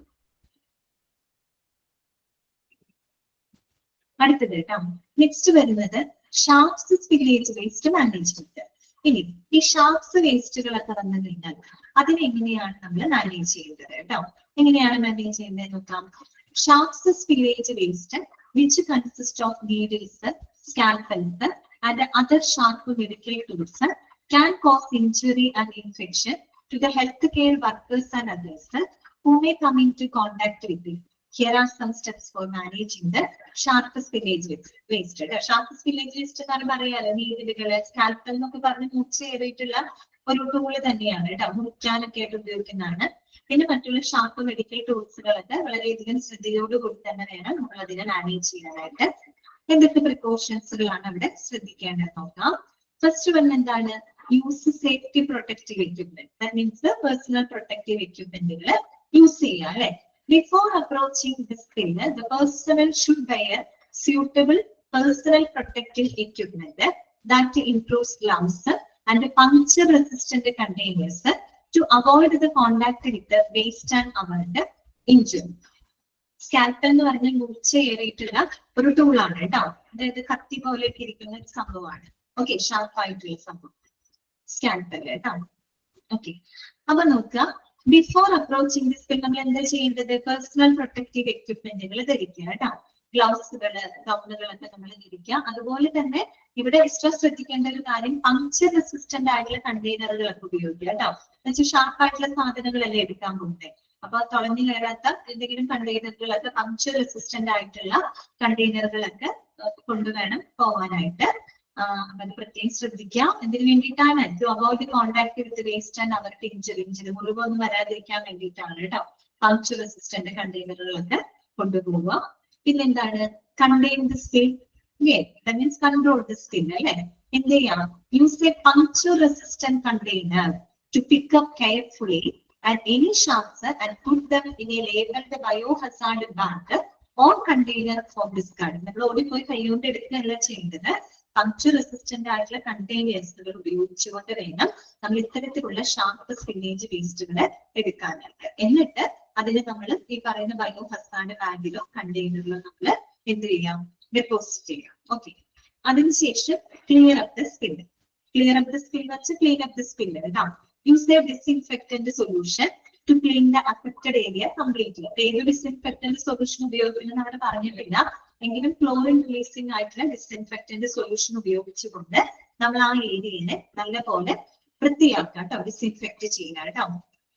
Speaker 1: അടുത്തത് കേട്ടോ, നെക്സ്റ്റ് വരുന്നത് ഷാർപ്സ് സ്പില്ലേജ് വേസ്റ്റ് മാനേജ്മെന്റ്. ഇനി ഈ ഷാർപ്സ് വേസ്റ്റുകളൊക്കെ വന്നു കഴിഞ്ഞാൽ അതിനെങ്ങനെയാണ് നമ്മൾ മാനേജ് ചെയ്യേണ്ടത് കേട്ടോ. എങ്ങനെയാണ് മാനേജ് ചെയ്യുന്നത് നോക്കാം. Sharps spillage waste which consist of needles, scalpels and other sharp medical tools can cause injury and infection to the healthcare workers and others who may come into contact with it. Here are some steps for managing the sharp spillage waste. Sharp spillage waste എന്ന് പറയാലോ, നീഡിലുകള്, scalpel എന്നൊക്കെ പറഞ്ഞ് മുറിച്ചേറിയിട്ടുള്ള ഒരു tool തന്നെയാണ് കേട്ടോ. മുറിക്കാനൊക്കെ ആയിട്ട് ഉപയോഗിക്കുന്നതാണ്. പിന്നെ മറ്റുള്ള ഷാർപ്പ് മെഡിക്കൽ ടൂൾസുകളൊക്കെ വളരെയധികം ശ്രദ്ധയോടുകൂടി തന്നെ വേണം നമ്മൾ അതിനെ മാനേജ് ചെയ്യാനായിട്ട്. എന്തൊക്കെ പ്രിക്കോഷൻസുകളാണ് അവിടെ ശ്രദ്ധിക്കേണ്ടത് നോക്കാം. ഫസ്റ്റ് വൺ എന്താണ്? Use safety protective equipment. That means personal protective എക്യുപ്മെന്റുകൾ യൂസ് ചെയ്യുക അല്ലെ. Before approaching the spill the personnel should wear suitable personal protective equipment that includes gloves and puncture resistant containers to avoid the contact with the waste and avoid injury. Scalpel എന്ന് പറഞ്ഞാൽ മുറിച്ചേറിയിട്ടുള്ള ഒരു ടൂളാണ് കേട്ടോ. അതായത് കത്തി പോലെയൊക്കെ ഇരിക്കുന്ന ഒരു സംഭവമാണ്. ഓക്കെ, ഷാർപ്പായിട്ടുള്ള സംഭവം സ്കാൽപ്പൽ കേട്ടോ. ഓക്കെ, അപ്പൊ നോക്കുക, ബിഫോർ അപ്രോച്ചിങ് ദി സ്പിൽ നമ്മൾ എന്താ ചെയ്യേണ്ടത്? പേഴ്സണൽ പ്രൊട്ടക്റ്റീവ് എക്യുപ്മെന്റുകൾ ധരിക്കുക കേട്ടോ. ഗ്ലൗസുകള്, ഗൗണുകളൊക്കെ നമ്മൾ ധരിക്കുക. അതുപോലെ തന്നെ ഇവിടെ എക്സ്ട്രാ ശ്രദ്ധിക്കേണ്ട ഒരു കാര്യം, പങ്ക്ചർ റെസിസ്റ്റന്റ് ആയിട്ടുള്ള കണ്ടെയ്നറുകളൊക്കെ ഉപയോഗിക്കുക കേട്ടോ. എന്നുവെച്ചാൽ ഷാർപ്പായിട്ടുള്ള സാധനങ്ങളല്ലേ എടുക്കാൻ പോകുന്നത്. അപ്പൊ തുളഞ്ഞു കയറാത്ത എന്തെങ്കിലും കണ്ടെയ്നറുകളൊക്കെ, പങ്ക്ചർ റെസിസ്റ്റന്റ് ആയിട്ടുള്ള കണ്ടെയ്നറുകളൊക്കെ കൊണ്ടുവേണം പോകാനായിട്ട്. അത് പ്രത്യേകം ശ്രദ്ധിക്കാം. എന്തിനു വേണ്ടിയിട്ടാണ്? To avoid contact with waste and അവർക്ക് ഇഞ്ചുറി മുറിവൊന്നും വരാതിരിക്കാൻ വേണ്ടിയിട്ടാണ് കേട്ടോ. പങ്ക്ചർ റെസിസ്റ്റന്റ് കണ്ടെയ്നറുകളൊക്കെ കൊണ്ടുപോവുക. പിന്നെന്താണ്? Contain the spill. Means control the spill അല്ലെ. എന്ത് ചെയ്യാം? Use a puncture resistant container to pick up carefully and any sharps and put them in a labeled biohazard bag or container for discard. നമ്മൾ ഓടിപ്പോയി കൈകൊണ്ട് എടുക്കുകയല്ല ചെയ്യേണ്ടത്. Puncture resistant ആയിട്ടുള്ള കണ്ടെയ്നേഴ്സുകൾ ഉപയോഗിച്ചുകൊണ്ട് വേണം നമ്മൾ ഇത്തരത്തിലുള്ള ഷാർപ്പ് സ്പില്ലേജ് വേസ്റ്റുകൾ എടുക്കാനായിട്ട്. എന്നിട്ട് അതിന് നമ്മൾ ഈ പറയുന്ന ബയോഹസാർഡ് ബാഗിലോ കണ്ടെയ്നറിലോ നമ്മൾ എന്ത് ചെയ്യാം? ഡെപ്പോസിറ്റ് ചെയ്യാം. ഓക്കെ. അതിനുശേഷം clear up the spill. Clear up the spill വെച്ച് ക്ലീൻ അപ്പ് ദ സ്പിൽ കേട്ടോ. Use a disinfectant solution to clean the affected area completely. ഏത് ഡിസിൻഫെക്ടന്റ് സൊല്യൂഷൻ ഉപയോഗിക്കുന്നത് അവിടെ പറഞ്ഞിട്ടില്ല. എങ്കിലും ക്ലോറിൻ റിലീസിംഗ് ആയിട്ടുള്ള ഡിസിൻഫെക്ടന്റ് സൊല്യൂഷൻ ഉപയോഗിച്ചുകൊണ്ട് നമ്മൾ ആ ഏരിയനെ നല്ലപോലെ വൃത്തിയാക്കാം കേട്ടോ. ഡിസിൻഫെക്ട് ചെയ്യാൻ കേട്ടോ.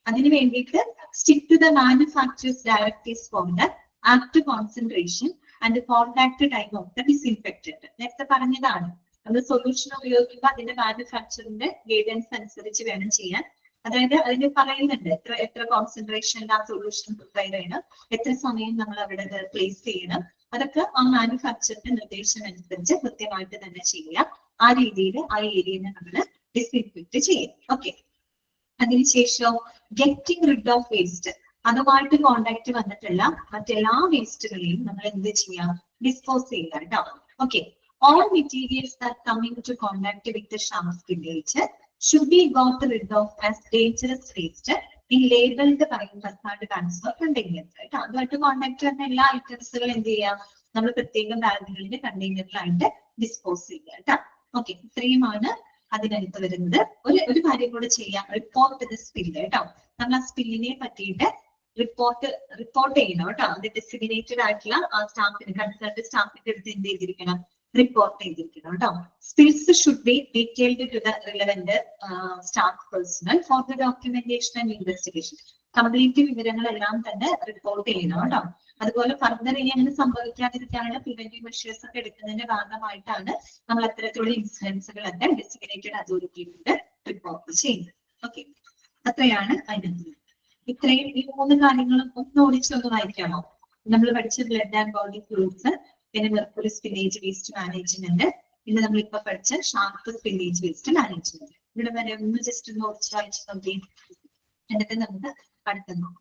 Speaker 1: അതിന് വേണ്ടിയിട്ട് stick to the manufacturers directives for the act concentration and contact time of the disinfectant. നേരത്തെ പറഞ്ഞതാണ്. നമ്മൾ സൊല്യൂഷൻ ഉപയോഗിക്കുമ്പോൾ അതിന്റെ മാനുഫാക്ചറിന്റെ ഗൈഡൻസ് അനുസരിച്ച് വേണം ചെയ്യാൻ. അതായത് അതിന് പറയുന്നുണ്ട് എത്ര കോൺസെൻട്രേഷൻ ആ സൊല്യൂഷൻ പ്രിപ്പയർ ചെയ്യണം, എത്ര സമയം നമ്മൾ അവിടെ പ്ലേസ് ചെയ്യണം. അതൊക്കെ ആ മാനുഫാക്ചറിന്റെ നിർദ്ദേശം അനുസരിച്ച് കൃത്യമായിട്ട് തന്നെ ചെയ്യുക. ആ രീതിയിൽ ആ ഏരിയനെ നമ്മൾ ഡിസിൻഫെക്ട് ചെയ്യും. ഓക്കെ. അതിനുശേഷം ഗെറ്റിംഗ് റിഡ് ഓഫ് വേസ്റ്റ്. അതുമായിട്ട് കോണ്ടാക്ട് വന്നിട്ടുള്ള മറ്റെല്ലാ വേസ്റ്റുകളെയും നമ്മൾ എന്ത് ചെയ്യാം? ഡിസ്പോസ് ചെയ്യുക കേട്ടോ. Okay. All materials that come into contact with the sharp spillage should be got rid of as dangerous waste in labeled biohazard bags or containers. അതുമായിട്ട് contact വരുന്ന എല്ലാ ഐറ്റംസുകളും എന്ത് ചെയ്യാം? നമ്മൾ പ്രത്യേകം ബാഗുകളിൽ കണ്ടെയ്നറിലായിട്ട് ഡിസ്പോസ് ചെയ്യുക കേട്ടോ. ഓക്കെ. ഇത്രയുമാണ് അതിനകത്ത് വരുന്നത്. ഒരു കാര്യം കൂടെ ചെയ്യാം. റിപ്പോർട്ട് ദ സ്പില്ല് കേട്ടോ. നമ്മൾ ആ സ്പില്ലിനെ പറ്റിയിട്ട് റിപ്പോർട്ട് ചെയ്യണം കേട്ടോ. അത് ഡെസിഗ്നേറ്റഡ് ആയിട്ടുള്ള ആ സ്റ്റാഫിന് കൺസേൺഡ് സ്റ്റാഫിന്റെ അടുത്ത് എന്ത് ചെയ്തിരിക്കണം? റിപ്പോർട്ട് ചെയ്തിരിക്കണം കേട്ടോ. Spills should be detailed to the relevant staff personnel for the documentation and investigation. Complete വിവരങ്ങളെല്ലാം തന്നെ റിപ്പോർട്ട് ചെയ്യണം കേട്ടോ. അതുപോലെ ഫർദർ ഇനി അങ്ങനെ സംഭവിക്കാതിരിക്കാനുള്ള പ്രിവെന്റീവ് മെഷേഴ്സ് ഒക്കെ എടുക്കുന്നതിന്റെ ഭാഗമായിട്ടാണ് നമ്മൾ അത്തരത്തിലുള്ള ഇൻസിഡൻസുകളൊക്കെ ഡെസിഗ്നേറ്റഡ് അതോറിറ്റിയുടെ റിപ്പോർട്ട് ചെയ്യുന്നത്. ഓക്കെ. അത്രയാണ് അതിനകത്ത്. ഇത്രയും ഈ 3 കാര്യങ്ങളും ഓടിച്ചൊന്ന് വായിക്കാമോ? നമ്മൾ പഠിച്ച ബ്ലഡ് ആൻഡ് ബോഡി ഫ്ലൂയിഡ്സ്, പിന്നെ മെർക്കുറി സ്പില്ലേജ് വേസ്റ്റ് മാനേജ്മെന്റ്, പിന്നെ നമ്മളിപ്പോ പഠിച്ച ഷാർപ്പ് സ്പില്ലേജ് വേസ്റ്റ് മാനേജ്മെന്റ്. ഇവിടെ വരെ ഒന്ന് ജസ്റ്റ് ഒന്ന് ഓടിച്ച് വായിച്ചു നോക്കി. എന്നിട്ട് നമുക്ക് അടുത്ത നോക്കാം.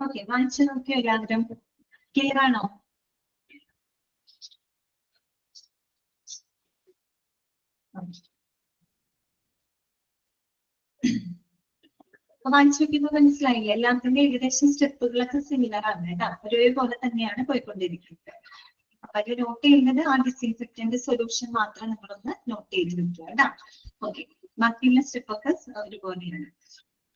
Speaker 1: ഓക്കെ, വായിച്ചു നോക്കിയോ എല്ലാവരും? ക്ലിയർ ആണോ? വായിച്ചു നോക്കിയപ്പോൾ മനസ്സിലായില്ലേ? എല്ലാത്തിന്റെ ഏകദേശം സ്റ്റെപ്പുകളൊക്കെ സിമിലർ ആണ് കേട്ടോ, ഒരേപോലെ തന്നെയാണ് പോയിക്കൊണ്ടിരിക്കുന്നത്. അപ്പൊ അത് നോട്ട് ചെയ്യുന്നത് ആ ഡിസിൻഫെക്റ്റന്റ് സൊല്യൂഷൻ മാത്രം നിങ്ങളൊന്ന് നോട്ട് ചെയ്ത് വെക്കുക കേട്ടോ. ഓക്കെ, ബാക്കിയുള്ള സ്റ്റെപ്പൊക്കെ ഒരുപോലെയാണ്.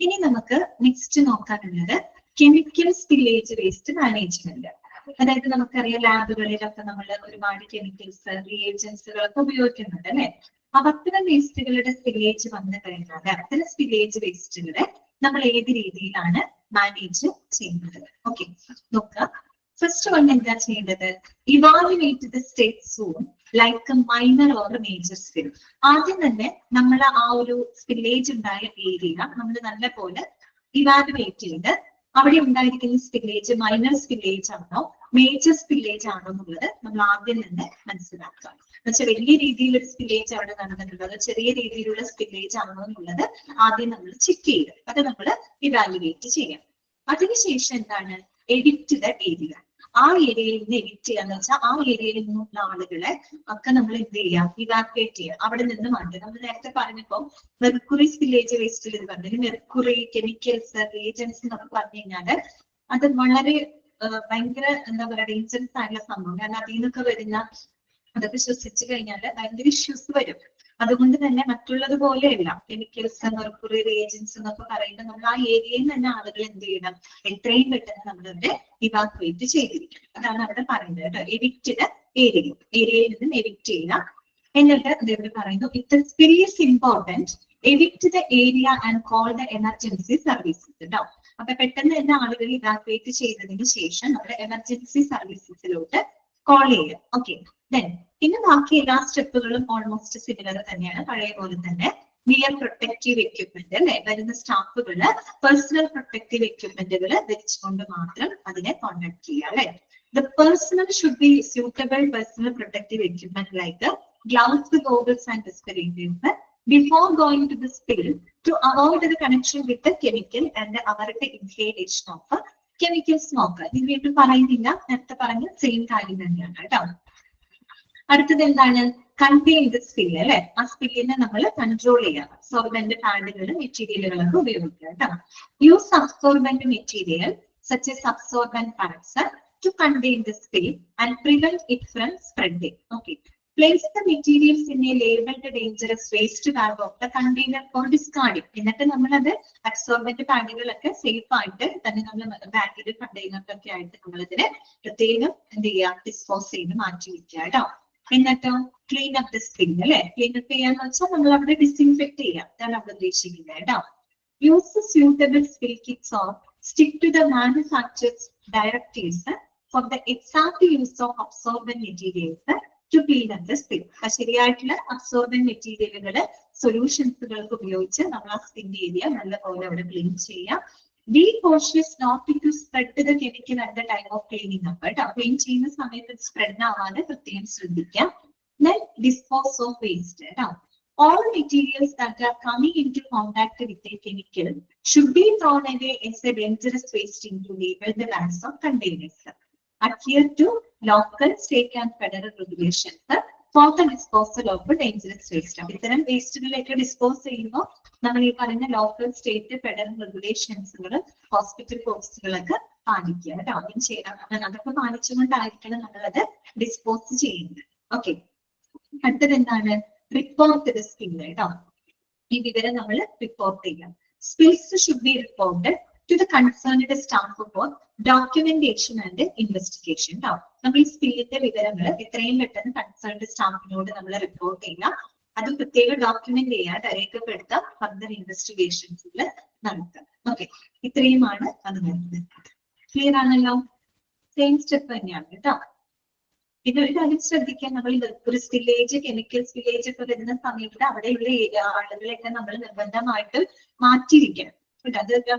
Speaker 1: ഇനി നമുക്ക് നെക്സ്റ്റ് നോക്കാനുള്ളത് കെമിക്കൽ സ്പില്ലേജ് വേസ്റ്റ് മാനേജ്മെന്റ്. അതായത് നമുക്കറിയാം ലാബുകളിലൊക്കെ നമ്മൾ ഒരുപാട് കെമിക്കൽസ് റിയേജൻസുകളൊക്കെ ഉപയോഗിക്കുന്നുണ്ട് അല്ലെ. അപ്പൊ അത്തരം വേസ്റ്റുകളുടെ സ്പില്ലേജ് വന്നു കഴിഞ്ഞാൽ അത്തരം സ്പില്ലേജ് വേസ്റ്റുകളെ നമ്മൾ ഏത് രീതിയിലാണ് മാനേജ് ചെയ്യുന്നത്? ഓക്കെ, നോക്കുക. ഫസ്റ്റ് വൺ എന്താ ചെയ്യേണ്ടത്? Evaluate the state zone like minor or major spill. ആദ്യം തന്നെ നമ്മൾ ആ ഒരു സ്പില്ലേജ് ഉണ്ടായ ഏരിയ നമ്മൾ നല്ല പോലെ ഇവാലുവേറ്റ് ചെയ്ത് അവിടെ ഉണ്ടായിരിക്കുന്ന സ്പില്ലേജ് മൈനർ സ്പില്ലേജ് ആണോ മേജർ സ്പില്ലേജ് ആണോ എന്നുള്ളത് നമ്മൾ ആദ്യം തന്നെ മനസ്സിലാക്കുക. എന്നുവെച്ചാൽ വലിയ രീതിയിലൊരു സ്പില്ലേജ് അവിടെ നടന്നിട്ടുണ്ടോ അതോ ചെറിയ രീതിയിലുള്ള സ്പില്ലേജ് ആണോ എന്നുള്ളത് ആദ്യം നമ്മൾ ചെക്ക് ചെയ്ത് അത് നമ്മൾ ഇവാലുവേറ്റ് ചെയ്യാം. അതിനുശേഷം എന്താണ്? Edit the area. ആ ഏരിയയിൽ നിന്ന് എഡിറ്റ് ചെയ്യാന്ന് വെച്ചാൽ ആ ഏരിയയിൽ നിന്നുള്ള ആളുകളെ ഒക്കെ നമ്മൾ എന്ത് ചെയ്യാം? ഇവാക്യുവേറ്റ് ചെയ്യാം, അവിടെ നിന്ന് മാറ്റുക. നമ്മൾ നേരത്തെ പറഞ്ഞപ്പോ മെർക്കുറി സ്പില്ലേജ് വേസ്റ്റിൽ ഇത് പറഞ്ഞു. മെർക്കുറി കെമിക്കൽസ് റിയേജൻസ് എന്നൊക്കെ പറഞ്ഞു കഴിഞ്ഞാല് അത് വളരെ ഭയങ്കര എന്താ പറയാ ഡേഞ്ചറസ് ആയിട്ടുള്ള സംഭവം. കാരണം അതിൽ നിന്നൊക്കെ വരുന്ന അതൊക്കെ ശ്വസിച്ചു കഴിഞ്ഞാൽ ഭയങ്കര ഇഷ്യൂസ് വരും. അതുകൊണ്ട് തന്നെ മറ്റുള്ളത് പോലെയല്ല കെമിക്കൽസ് മെർക്കുറി റിയേജൻസ് എന്നൊക്കെ പറയുമ്പോൾ നമ്മൾ ആ ഏരിയയിൽ തന്നെ ആളുകൾ എന്ത് ചെയ്യണം? എത്രയും പെട്ടെന്ന് നമ്മളവിടെ ഇവാക്യുവേറ്റ് ചെയ്തിരിക്കണം. അതാണ് അവിടെ പറയുന്നത് കേട്ടോ. എവിക്റ്റ് ദ ഏരിയ, ഏരിയയിൽ നിന്നും എവിക്റ്റ് ചെയ്യുക. എന്നിട്ട് അതേപോലെ പറയുന്നു if the spill is important evict the area and call the emergency services കേട്ടോ. അപ്പൊ പെട്ടെന്ന് തന്നെ ആളുകൾ ഇവാക്യുവേറ്റ് ചെയ്തതിന് ശേഷം നമ്മുടെ എമർജൻസി സർവീസസിലോട്ട് കോൾ ചെയ്യുക. ഓക്കെ, ദെൻ പിന്നെ ബാക്കി എല്ലാ സ്റ്റെപ്പുകളും ഓൾമോസ്റ്റ് സിമിലർ തന്നെയാണ്, പഴയ പോലെ തന്നെ. വിയർ പ്രൊട്ടക്റ്റീവ് എക്യുപ്മെന്റ് അല്ലെ, വരുന്ന സ്റ്റാഫുകള് പേഴ്സണൽ പ്രൊട്ടക്റ്റീവ് എക്യുപ്മെന്റുകൾ ധരിച്ചുകൊണ്ട് മാത്രം അതിനെ കോണ്ടാക്ട് ചെയ്യുക അല്ലെ. The personnel should be suitable personal protective equipment like gloves, goggles and respirators before going to the spill to avoid the connection with the chemical and അവരുടെ inhalation of chemical smoke. ഇത് വീണ്ടും പറയുന്നില്ല, നേരത്തെ പറഞ്ഞ same കാര്യം തന്നെയാണ് കേട്ടോ. അടുത്തത് എന്താണ്? കണ്ടെയ്ൻ ദ സ്പിൽ അല്ലെ. ആ സ്പില്ലിനെ നമ്മൾ കൺട്രോൾ ചെയ്യുക. അബ്സോർബന്റ് പാഡുകളും മെറ്റീരിയലുകളൊക്കെ ഉപയോഗിക്കുക കേട്ടോ. Use absorbent material such as absorbent pads to contain the spill and prevent it from spreading. Okay. Place the materials in a labeled dangerous waste bag of the container for discarding. എന്നിട്ട് നമ്മളത് absorbent പാഡുകളൊക്കെ safe ആയിട്ട് തന്നെ നമ്മൾ ബാഗിൽ കണ്ടെയ്നറിലൊക്കെ ആയിട്ട് നമ്മളതിനെ പ്രത്യേകം എന്ത് ചെയ്യുക? ഡിസ്പോസ് ചെയ്ത് മാറ്റി വെക്കുക കേട്ടോ. എന്നിട്ടോ ക്ലീൻ അപ്പ് ദ സ്പിൽ അല്ലെ. ക്ലീൻ അപ്പ് ചെയ്യാന്ന് വെച്ചാൽ നമ്മൾ അവിടെ ഡിസിൻഫെക്ട് ചെയ്യാം, അതാണ് അവിടെ ഉദ്ദേശിക്കുന്നത് കേട്ടോ. Use suitable spill kits or stick to the manufacturers directives for the exact use of absorbent materials to clean up the spill. ശരിയായിട്ടുള്ള അബ്സോർബന്റ് മെറ്റീരിയലുകള് സൊല്യൂഷൻസുകൾക്ക് ഉപയോഗിച്ച് നമ്മൾ ആ സ്പിൽ ഏരിയ നല്ലപോലെ അവിടെ ക്ലീൻ ചെയ്യാം. Be cautious not to spread the chemical at the time of cleaning up. കേട്ടോ, ക്ലീൻ ചെയ്യുന്ന സമയത്ത് സ്പ്രെഡ് ആവാതെ പ്രത്യേകം ശ്രദ്ധിക്കാം. Then dispose of waste. കേട്ടോ. All materials that are coming into contact with a chemical should be thrown away as a dangerous waste into labeled bags of containers. Adhere to local, state and federal regulations for the disposal of dangerous waste. ഇത്തരം വേസ്റ്റുകളിലേക്ക് dispose ചെയ്യുമ്പോൾ നമ്മൾ ഈ പറയുന്ന local, state, federal റെഗുലേഷൻസുകൾ hospital കോഴ്സുകളൊക്കെ പാലിക്കുക കേട്ടോ. ആദ്യം ചെയ്യണം, അതൊക്കെ പാലിച്ചുകൊണ്ടായിരിക്കണം നമ്മളത് ഡിസ്പോസ് ചെയ്യുന്നത്. ഓക്കെ, അടുത്തത് എന്താണ്? റിപ്പോർട്ട് ദ സ്പിൽ കേട്ടോ. ഈ വിവരം നമ്മൾ റിപ്പോർട്ട് ചെയ്യാം. Spills should be reported to the concerned staff for documentation and investigation. Now, നമ്മൾ ഈ സ്പില്ലിന്റെ വിവരങ്ങൾ എത്രയും പെട്ടെന്ന് കൺസേൺഡ് സ്റ്റാഫിനോട് നമ്മൾ റിപ്പോർട്ട് ചെയ്യുക. അത് പ്രത്യേകം ഡോക്യുമെന്റ് ചെയ്യുക, രേഖപ്പെടുത്തുക, ഫർദർ ഇൻവെസ്റ്റിഗേഷൻസിൽ നടത്തുക. ഓക്കെ, ഇത്രയുമാണ് അത് വരുന്നത്. ക്ലിയർ ആണല്ലോ? സെയിം സ്റ്റെപ്പ് തന്നെയാണ് കേട്ടോ. പിന്നെ ഒരു കാര്യം ശ്രദ്ധിക്കാൻ, നമ്മൾ ഒരു സ്പില്ലേജ്, കെമിക്കൽ സ്പില്ലേജ് ഒക്കെ വരുന്ന സമയത്ത് അവിടെയുള്ള ആളുകളെയൊക്കെ നമ്മൾ നിർബന്ധമായിട്ട് മാറ്റിയിരിക്കണം. അത്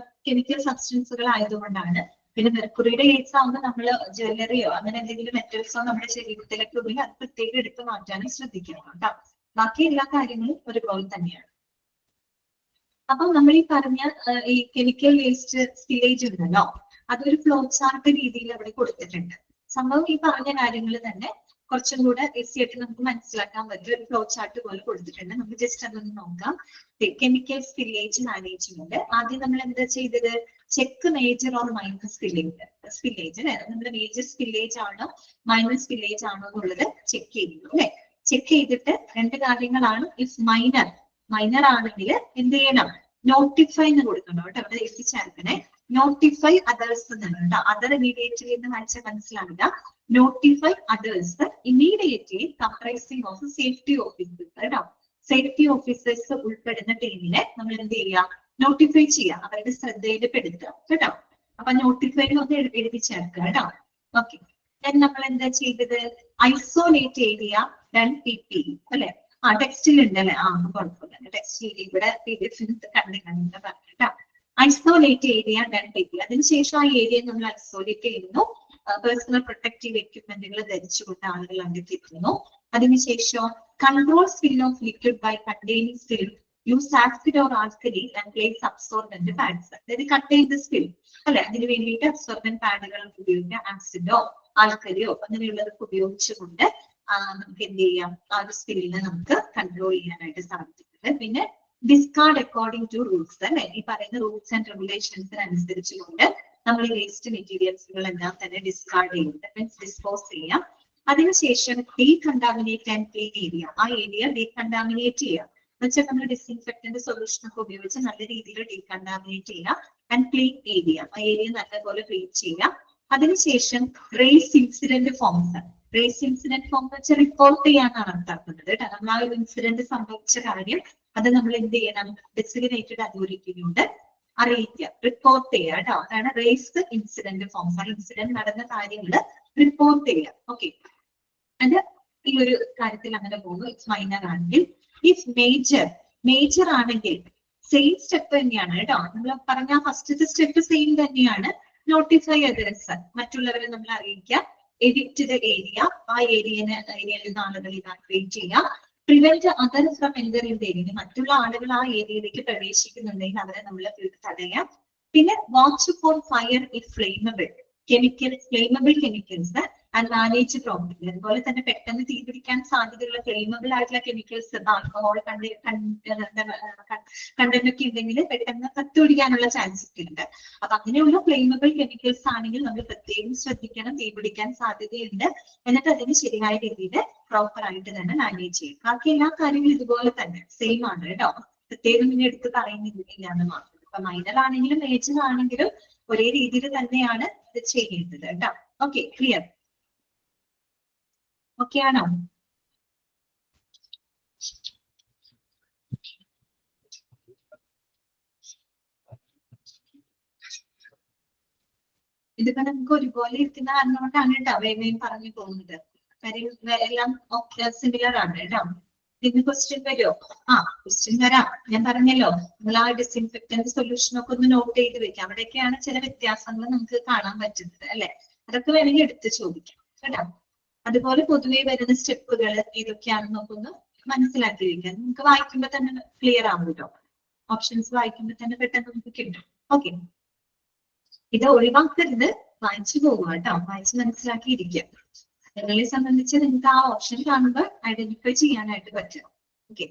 Speaker 1: കെമിക്കൽ സബ്സ്റ്റൻസുകൾ ആയതുകൊണ്ടാണ്. പിന്നെ മെർക്കുറിയുടെ കേസ് ആകുമ്പോൾ നമ്മൾ ജ്വല്ലറിയോ അങ്ങനെ എന്തെങ്കിലും മെറ്റൽസോ നമ്മുടെ ശരീരത്തിലേക്ക് ഉണ്ടെങ്കിൽ അത് പ്രത്യേകം എടുത്ത് മാറ്റാനും ശ്രദ്ധിക്കണം കേട്ടോ. ബാക്കി എല്ലാ കാര്യങ്ങളും ഒരുപോലെ തന്നെയാണ്. അപ്പം നമ്മൾ ഈ പറഞ്ഞ ഈ കെമിക്കൽ വേസ്റ്റ് സ്പില്ലേജ് ഉണ്ടല്ലോ, അതൊരു ഫ്ലോ ചാർട്ട് രീതിയിൽ അവിടെ കൊടുത്തിട്ടുണ്ട്. സംഭവം ഈ പറഞ്ഞ കാര്യങ്ങൾ തന്നെ കുറച്ചും കൂടെ ഈസി ആയിട്ട് നമുക്ക് മനസ്സിലാക്കാൻ പറ്റും. ഒരു ഫ്ലോ ചാർട്ട് പോലെ കൊടുത്തിട്ടുണ്ട്. നമുക്ക് ജസ്റ്റ് അതൊന്ന് നോക്കാം. Chemical spillage management. ആദ്യം നമ്മൾ എന്താ ചെയ്തത്? Check major or minor spillage അല്ലെ. നമ്മുടെ മേജർ സ്പില്ലേജ് ആണോ മൈനർ സ്പില്ലേജ് ആണോ എന്നുള്ളത് ചെക്ക് ചെയ്യുന്നു അല്ലെ. ചെക്ക് ചെയ്തിട്ട് രണ്ട് കാര്യങ്ങളാണ്. ഇഫ് മൈനർ ആണെങ്കിൽ എന്ത് ചെയ്യണം? നോട്ടിഫൈ എന്ന് കൊടുക്കണം കേട്ടോ. അവിടെ എത്തിച്ചേർക്കണേ. നോട്ടിഫൈ അതേഴ്സ് എന്നാണ് കേട്ടോ. അതർ ഇമീഡിയറ്റ്ലി എന്ന് വായിച്ചാൽ മനസ്സിലാവില്ല. Notify others immediately comprising of safety officers കേട്ടോ. സേഫ്റ്റി ഓഫീസേഴ്സ് ഉൾപ്പെടുന്ന ടീമിനെ നമ്മൾ എന്ത് ചെയ്യുക? നോട്ടിഫൈ ചെയ്യുക, അവരുടെ ശ്രദ്ധയിൽപ്പെടുത്തുക കേട്ടോ. അപ്പൊ നോട്ടിഫൈ ഒന്ന് എഴുതി ചേർക്കുക കേട്ടോ. ഓക്കെ, നമ്മൾ എന്താ ചെയ്തത്? ഐസോലേറ്റ് ഏരിയ ഡൺ PP അല്ലെ. ടെക്സ്റ്റിൽ ഉണ്ട് അല്ലെ. കുഴപ്പമില്ല, ടെക്സ്റ്റിൽ ഇവിടെ കണ്ടിട്ടുണ്ട് കേട്ടോ. Isolate area done PP. അതിനുശേഷം ആ ഏരിയ നമ്മൾ ഐസോലേറ്റ് ചെയ്യുന്നു. പേഴ്സണൽ പ്രൊട്ടക്റ്റീവ് എക്യുപ്മെന്റുകൾ ധരിച്ചുകൊണ്ട് ആളുകൾ അകത്തെത്തുന്നു. അതിനുശേഷം control spill of liquid by containing spill use acid or alkali and place absorbent pads. അതായത് കണ്ടെയ്ൻ ദ സ്പിൽ അല്ലെ. അതിന് വേണ്ടിയിട്ട് അബ്സോർബന്റ് പാഡുകൾ ഉപയോഗിക്കാം. ആസിഡോ ആൽക്കലിയോ അങ്ങനെയുള്ളതൊക്കെ ഉപയോഗിച്ചുകൊണ്ട് നമുക്ക് എന്ത് ചെയ്യാം? ആ ഒരു സ്പില്ലിനെ നമുക്ക് കൺട്രോൾ ചെയ്യാനായിട്ട് സാധിക്കുന്നത്. പിന്നെ ഡിസ്കാർഡ് അക്കോർഡിംഗ് ടു റൂൾസ് അല്ലെ. ഈ പറയുന്ന റൂൾസ് ആൻഡ് റെഗുലേഷൻസിന് അനുസരിച്ചുകൊണ്ട് നമ്മൾ വേസ്റ്റ് മെറ്റീരിയൽസുകൾ എല്ലാം തന്നെ ഡിസ്കാർഡ് ചെയ്യുന്നുണ്ട്, മീൻസ് ഡിസ്പോസ് ചെയ്യാം. അതിനുശേഷം ഡീകണ്ടാമിനേറ്റ് ആൻഡ് ക്ലീൻ ഏരിയ. ആ ഏരിയ ഡീകണ്ടാമിനേറ്റ് ചെയ്യാം എന്നുവെച്ചാൽ നമ്മൾ ഡിസ്ഇൻഫെക്ടന്റ് സൊല്യൂഷൻ ഒക്കെ ഉപയോഗിച്ച് നല്ല രീതിയിൽ ഡീകണ്ടാമിനേറ്റ് ചെയ്യാം. ആൻഡ് ക്ലീൻ ഏരിയ, ആ ഏരിയ നല്ലപോലെ ക്ലീൻ ചെയ്യാം. അതിനുശേഷം raise incident forms. Raise incident form എന്ന് വെച്ചാൽ റിപ്പോർട്ട് ചെയ്യാനാണ് അർത്ഥമാക്കുന്നത് കേട്ടോ. നമ്മൾ ആ ഒരു ഇൻസിഡന്റ് സംഭവിച്ച കാര്യം അത് നമ്മൾ എന്ത് ചെയ്യണം? ഡെസിഗ്നേറ്റഡ് അതോറിറ്റിയോട് അറിയിക്കുക, റിപ്പോർട്ട് ചെയ്യുക കേട്ടോ. അതാണ് റേസ് ഇൻസിഡന്റ് ഫോംസ്. ആ ഇൻസിഡന്റ് നടന്ന കാര്യങ്ങൾ റിപ്പോർട്ട് ചെയ്യുക. ഓക്കെ, അത് ഈ ഒരു കാര്യത്തിൽ അങ്ങനെ പോകുന്നു. ഇറ്റ്സ് മൈനർ ആണെങ്കിൽ. ഇഫ് മേജർ ആണെങ്കിൽ സെയിം സ്റ്റെപ്പ് തന്നെയാണ് കേട്ടോ. നമ്മൾ പറഞ്ഞ ഫസ്റ്റത്തെ സ്റ്റെപ്പ് സെയിം തന്നെയാണ്. നോട്ടിഫൈ അതേഴ്സ്, മറ്റുള്ളവരെ നമ്മൾ അറിയിക്കുക. എവിക്റ്റ് ദ ഏരിയ, ആ ഏരിയയിൽ നിന്ന് ആളുകൾ ഇവാക്യുവേറ്റ് ചെയ്യുക. Prevent other from entering the area, മറ്റുള്ള ആളുകൾ ആ ഏരിയയിലേക്ക് പ്രവേശിക്കുന്നുണ്ടെങ്കിൽ അവരെ നമ്മൾ തടയാം. പിന്നെ watch four fire if flammable chemicals and manage properly. അതുപോലെ തന്നെ പെട്ടെന്ന് തീപിടിക്കാൻ സാധ്യതയുള്ള ഫ്ലെയിമബിൾ ആയിട്ടുള്ള കെമിക്കൽസ്, ആൽക്കഹോൾ കണ്ടന്റ് ഒക്കെ ഉണ്ടെങ്കിൽ പെട്ടെന്ന് കത്തുപിടിക്കാനുള്ള ചാൻസ് ഒക്കെ ഉണ്ട്. അപ്പൊ അങ്ങനെയുള്ള ഫ്ലെയിമബിൾ കെമിക്കൽസ് ആണെങ്കിൽ നമ്മൾ പ്രത്യേകം ശ്രദ്ധിക്കണം, തീപിടിക്കാൻ സാധ്യതയുണ്ട്. എന്നിട്ട് അതിന് ശരിയായ രീതിയിൽ പ്രോപ്പർ ആയിട്ട് തന്നെ മാനേജ് ചെയ്യും. ബാക്കി എല്ലാ കാര്യങ്ങളും ഇതുപോലെ തന്നെ സെയിം ആണ് കേട്ടോ. പ്രത്യേകം പിന്നെ എടുത്ത് പറയുന്നില്ല എന്ന് മാത്രം. ഇപ്പൊ മൈനർ ആണെങ്കിലും മേജർ ആണെങ്കിലും ഒരേ രീതിയിൽ തന്നെയാണ് ഇത് ചെയ്യേണ്ടത് കേട്ടോ. Okay, clear? ഓക്കെ ആണോ? ഇതിപ്പോ നമുക്ക് ഒരുപോലെ ഇരിക്കുന്ന കാരണമായിട്ടാണ് കേട്ടോ വേഗം പറഞ്ഞു പോകുന്നത്. കാര്യം എല്ലാം സിമിലർ ആണ് കേട്ടോ. ഇതിന് ക്വസ്റ്റ്യൻ വരുമോ? ക്വസ്റ്റ്യൻ വരാം. ഞാൻ പറഞ്ഞല്ലോ, നമ്മൾ ആ ഡിസ്ഇൻഫെക്ടന്റ് സൊല്യൂഷൻ ഒക്കെ ഒന്ന് നോട്ട് ചെയ്ത് വെക്കാം. അവിടെയൊക്കെയാണ് ചില വ്യത്യാസങ്ങൾ നമുക്ക് കാണാൻ പറ്റുന്നത് അല്ലെ. അതൊക്കെ വേണമെങ്കിൽ എടുത്ത് ചോദിക്കാം കേട്ടോ. അതുപോലെ പൊതുവെ വരുന്ന സ്റ്റെപ്പുകൾ ഏതൊക്കെയാണെന്നൊക്കെ ഒന്ന് മനസ്സിലാക്കി വെക്കാം. നമുക്ക് വായിക്കുമ്പോൾ തന്നെ ക്ലിയർ ആവുമല്ലോ. ഓപ്ഷൻസ് വായിക്കുമ്പോൾ തന്നെ പെട്ടെന്ന് നമുക്ക് കിട്ടും. ഓക്കെ, ഇത് ഒഴിവാക്കരുത്, വായിച്ചു പോകുക കേട്ടോ. വായിച്ച് മനസ്സിലാക്കിയിരിക്കുക. നിങ്ങളെ സംബന്ധിച്ച് നിങ്ങൾക്ക് ആ ഓപ്ഷൻ കാണുമ്പോൾ ഐഡന്റിഫൈ ചെയ്യാനായിട്ട് പറ്റും. ഓക്കെ,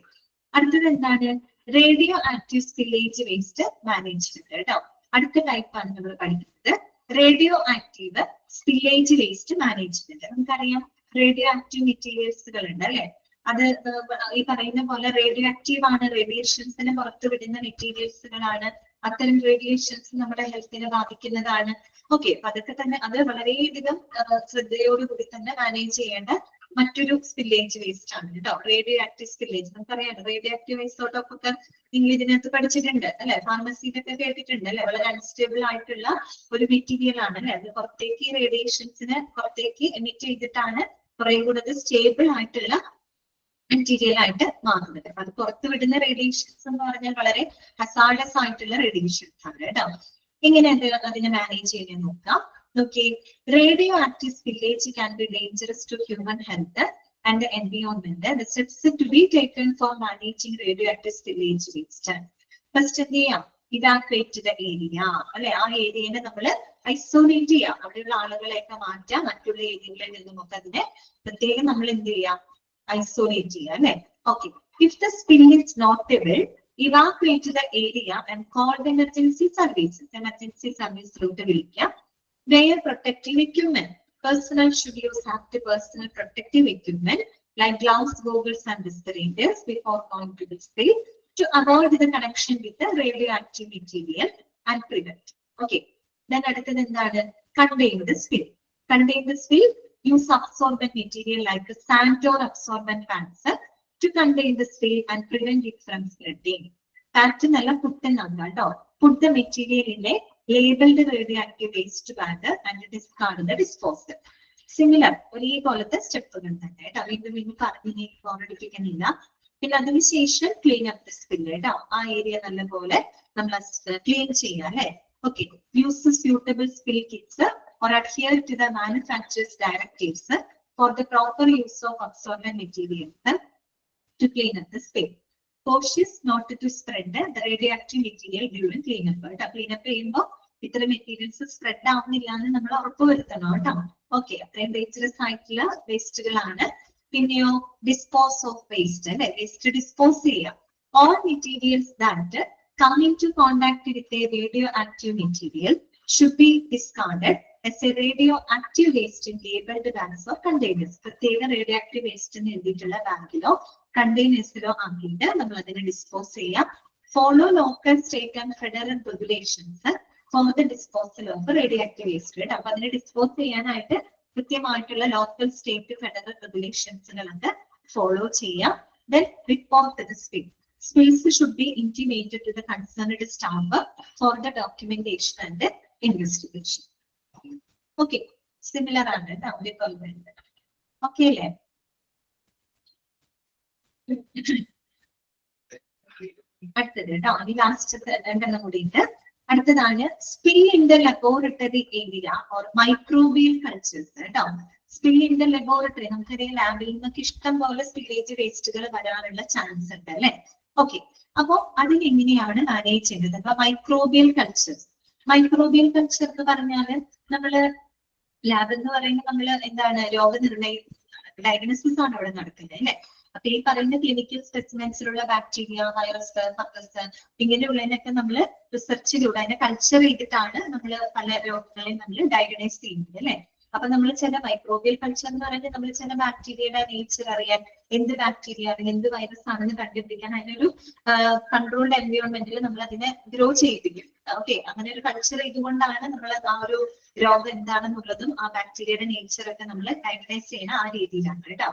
Speaker 1: അടുത്തത് എന്താണ്? Radio active spillage waste management കേട്ടോ. അടുത്ത ടൈപ്പാണ് നമ്മൾ പഠിക്കുന്നത്. Radio active spillage waste management. നമുക്കറിയാം റേഡിയോ ആക്റ്റീവ് മെറ്റീരിയൽസുകൾ ഉണ്ട് അല്ലെ. അത് ഈ പറയുന്ന പോലെ റേഡിയോ ആക്റ്റീവ് ആണ്, റേഡിയേഷൻസിനെ പുറത്തു വിടുന്ന മെറ്റീരിയൽസുകളാണ്. അത്തരം റേഡിയേഷൻസ് നമ്മുടെ ഹെൽത്തിനെ ബാധിക്കുന്നതാണ്. ഓക്കെ, അപ്പൊ അതൊക്കെ തന്നെ അത് വളരെയധികം ശ്രദ്ധയോടുകൂടി തന്നെ മാനേജ് ചെയ്യേണ്ട മറ്റൊരു സ്പില്ലേജ് വേസ്റ്റ് ആണ് കേട്ടോ. റേഡിയോ ആക്റ്റീവ് സ്പില്ലേജ് നമുക്കറിയാം. റേഡിയോ ആക്റ്റീവ് ഐസോട്ടോപ്പ് ഒക്കെ നിങ്ങൾ ഇതിനകത്ത് പഠിച്ചിട്ടുണ്ട് അല്ലെ, ഫാർമസിയിലൊക്കെ കേട്ടിട്ടുണ്ട് അല്ലെ. വളരെ അൺസ്റ്റേബിൾ ആയിട്ടുള്ള ഒരു മെറ്റീരിയൽ ആണ് അല്ലെ. അത് പുറത്തേക്ക് റേഡിയേഷൻസിന് പുറത്തേക്ക് എമിറ്റ് ചെയ്തിട്ടാണ് കുറെ കൂടെ സ്റ്റേബിൾ ആയിട്ടുള്ള മെറ്റീരിയൽ ആയിട്ട് മാറുന്നത്. അത് പുറത്തു വിടുന്ന റേഡിയേഷൻസ് എന്ന് പറഞ്ഞാൽ വളരെ ഹസാർഡസ് ആയിട്ടുള്ള റേഡിയേഷൻസ് ആണ് കേട്ടോ. എങ്ങനെ അതിനെ മാനേജ് ചെയ്യാൻ നോക്കാം. നോക്കിയേ, radioactive spillage can be dangerous to human health and environment. The steps to be taken for managing radioactive spillage waste. First എന്ത് ചെയ്യാം? ഇവാക്യുവേറ്റ് ദ ഏരിയ അല്ലെ. ആ ഏരിയനെ നമ്മൾ ഐസോലേറ്റ് ചെയ്യാം, അവിടെയുള്ള ആളുകളെയൊക്കെ മാറ്റാം, മറ്റുള്ള ഏരിയകളിൽ നിന്നുമൊക്കെ അതിനെ പ്രത്യേകം നമ്മൾ എന്ത് ചെയ്യാം, ഐസോലേറ്റ് ചെയ്യാം അല്ലെ. Okay, if the spill is notable, evacuate the area and call the emergency services. Emergency service route വിളിക്കാം. Wear protective equipment. Personnel should use active personal protective equipment like gloves, goggles, and respirators before going to the spill to avoid the connection with the radioactive material and prevent. Okay. Then അടുത്തത് എന്താണ്? Contain the spill. Contain the spill. Use absorbent material like a sand or absorbent pants to contain the spill and prevent it from spreading. Pattern alla putten anda. Put the material in a labeled radioactive waste bag and discard the disposal. Similar, ഒരേ പോലത്തെ സ്റ്റെപ്പുകൾ തന്നെ കേട്ടോ. വീണ്ടും പറഞ്ഞ് ഓർഡിപ്പിക്കുന്നില്ല. പിന്നെ അതിനുശേഷം clean up the spill കേട്ടോ. ആ ഏരിയ നല്ലപോലെ നമ്മൾ ക്ലീൻ ചെയ്യാം അല്ലെ. Okay, use suitable spill kits or adhere to the manufacturer's directives for the proper use of absorbent materials to clean up the spill. Cautious not to spread the radioactive material during cleanup. Cleanup ചെയ്യുമ്പോൾ ഇത്ര materials spread ആവുന്നില്ല എന്ന് നമ്മൾ ഉറപ്പുവരുത്തണം കേട്ടോ. Okay, അത്രയും dangerous ആയിട്ടുള്ള വേസ്റ്റുകളാണ്. പിന്നെയോ ഡിസ്പോസ് ഓഫ് വേസ്റ്റ് അല്ലെ, വേസ്റ്റ് ഡിസ്പോസ് ചെയ്യാം. All materials that come into contact with a radioactive material should be discarded as a radioactive waste in labeled bags or containers. പ്രത്യേക റേഡിയോആക്റ്റീവ് വേസ്റ്റ് എന്ന് എഴുതിയിട്ടുള്ള ബാഗിലോ കണ്ടെയ്നേഴ്സിലോ ആക്കിയിട്ട് നമ്മൾ അതിനെ ഡിസ്പോസ് ചെയ്യാം. Follow local, state and federal regulations for the disposal of radioactive waste. അപ്പൊ അതിനെ dispose ചെയ്യാനായിട്ട് കൃത്യമായിട്ടുള്ള ലോക്കൽ, സ്റ്റേറ്റ്, ഫെഡറൽ റെഗുലേഷൻസുകളൊക്കെ ഫോളോ ചെയ്യാം. Then report the spill. Spills should be intimated to the concerned staff for the documentation and the investigation. Okay, similar ആണ് കേട്ടോ. Okay അല്ലേ? അടുത്തത് കേട്ടോ, ഈ ലാസ്റ്റ് രണ്ടെണ്ണം കൂടിയിട്ട്. അടുത്തതാണ് spill in the laboratory area or microbial cultures കേട്ടോ. സ്പിൽ ഇൻ ദ ലബോറട്ടറി, നമുക്കറിയാം ലാബിൽ നിന്നൊക്കെ ഇഷ്ടം പോലെ സ്പില്ലേജ് വേസ്റ്റുകൾ വരാനുള്ള ചാൻസ് ഉണ്ട് അല്ലെ. ഓക്കെ, അപ്പോ അതിനെങ്ങനെയാണ് മാനേജ് ചെയ്യുന്നത്? അപ്പൊ മൈക്രോബിയൽ കൾച്ചേഴ്സ്. മൈക്രോബിയൽ കൾച്ചർ എന്ന് പറഞ്ഞാല് നമ്മള് ലാബ് എന്ന് പറയുമ്പോൾ നമ്മള് എന്താണ് രോഗനിർണയ ഡയഗ്നോസിസ് ആണ് അവിടെ നടക്കുന്നത് അല്ലെ. അപ്പൊ ഈ പറയുന്ന ക്ലിനിക്കൽ സ്പെസിമെൻസിലുള്ള ബാക്ടീരിയ, വൈറസ്, ഫംഗസ് ഇങ്ങനെയുള്ളതിനൊക്കെ നമ്മൾ റിസർച്ചിലൂടെ അതിനെ കൾച്ചർ ചെയ്തിട്ടാണ് നമ്മൾ പല രോഗങ്ങളെയും നമ്മൾ ഡയഗ്നൈസ് ചെയ്യുന്നത് അല്ലെ. അപ്പൊ നമ്മൾ ചില മൈക്രോബിയൽ കൾച്ചർ എന്ന് പറയുന്നത് നമ്മൾ ചില ബാക്ടീരിയയുടെ നേച്ചർ അറിയാൻ, എന്ത് ബാക്ടീരിയ ആണ് എന്ത് വൈറസ് ആണെന്ന് കണ്ടുപിടിക്കാൻ അതിനൊരു കൺട്രോൾഡ് എൻവയോൺമെന്റിൽ നമ്മൾ അതിനെ ഗ്രോ ചെയ്യിപ്പിക്കും. ഓക്കെ, അങ്ങനെ ഒരു കൾച്ചർ ഇതുകൊണ്ടാണ് നമ്മൾ ആ ഒരു രോഗം എന്താണെന്നുള്ളതും ആ ബാക്ടീരിയയുടെ നേച്ചർ ഒക്കെ നമ്മൾ ഡയഗ്നൈസ് ചെയ്യുന്ന ആ രീതിയിലാണ് കേട്ടോ.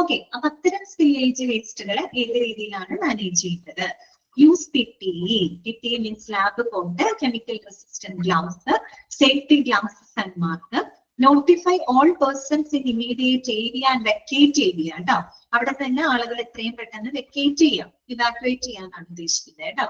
Speaker 1: ഓക്കെ, അപ്പൊ അത്തരം സ്പില്ലേജ് വേസ്റ്റുകൾ ഏത് രീതിയിലാണ് മാനേജ് ചെയ്യുന്നത്? Use PPE. PPE means lab coat, chemical resistant gloves, safety gloves and mask. Notify all persons in immediate area and vacate area കേട്ടോ. അവിടെ തന്നെ ആളുകൾ എത്രയും പെട്ടെന്ന് വെക്കേറ്റ് ചെയ്യാം, ഇവാക്യുവേറ്റ് ചെയ്യാനാണ് ഉദ്ദേശിക്കുന്നത് കേട്ടോ.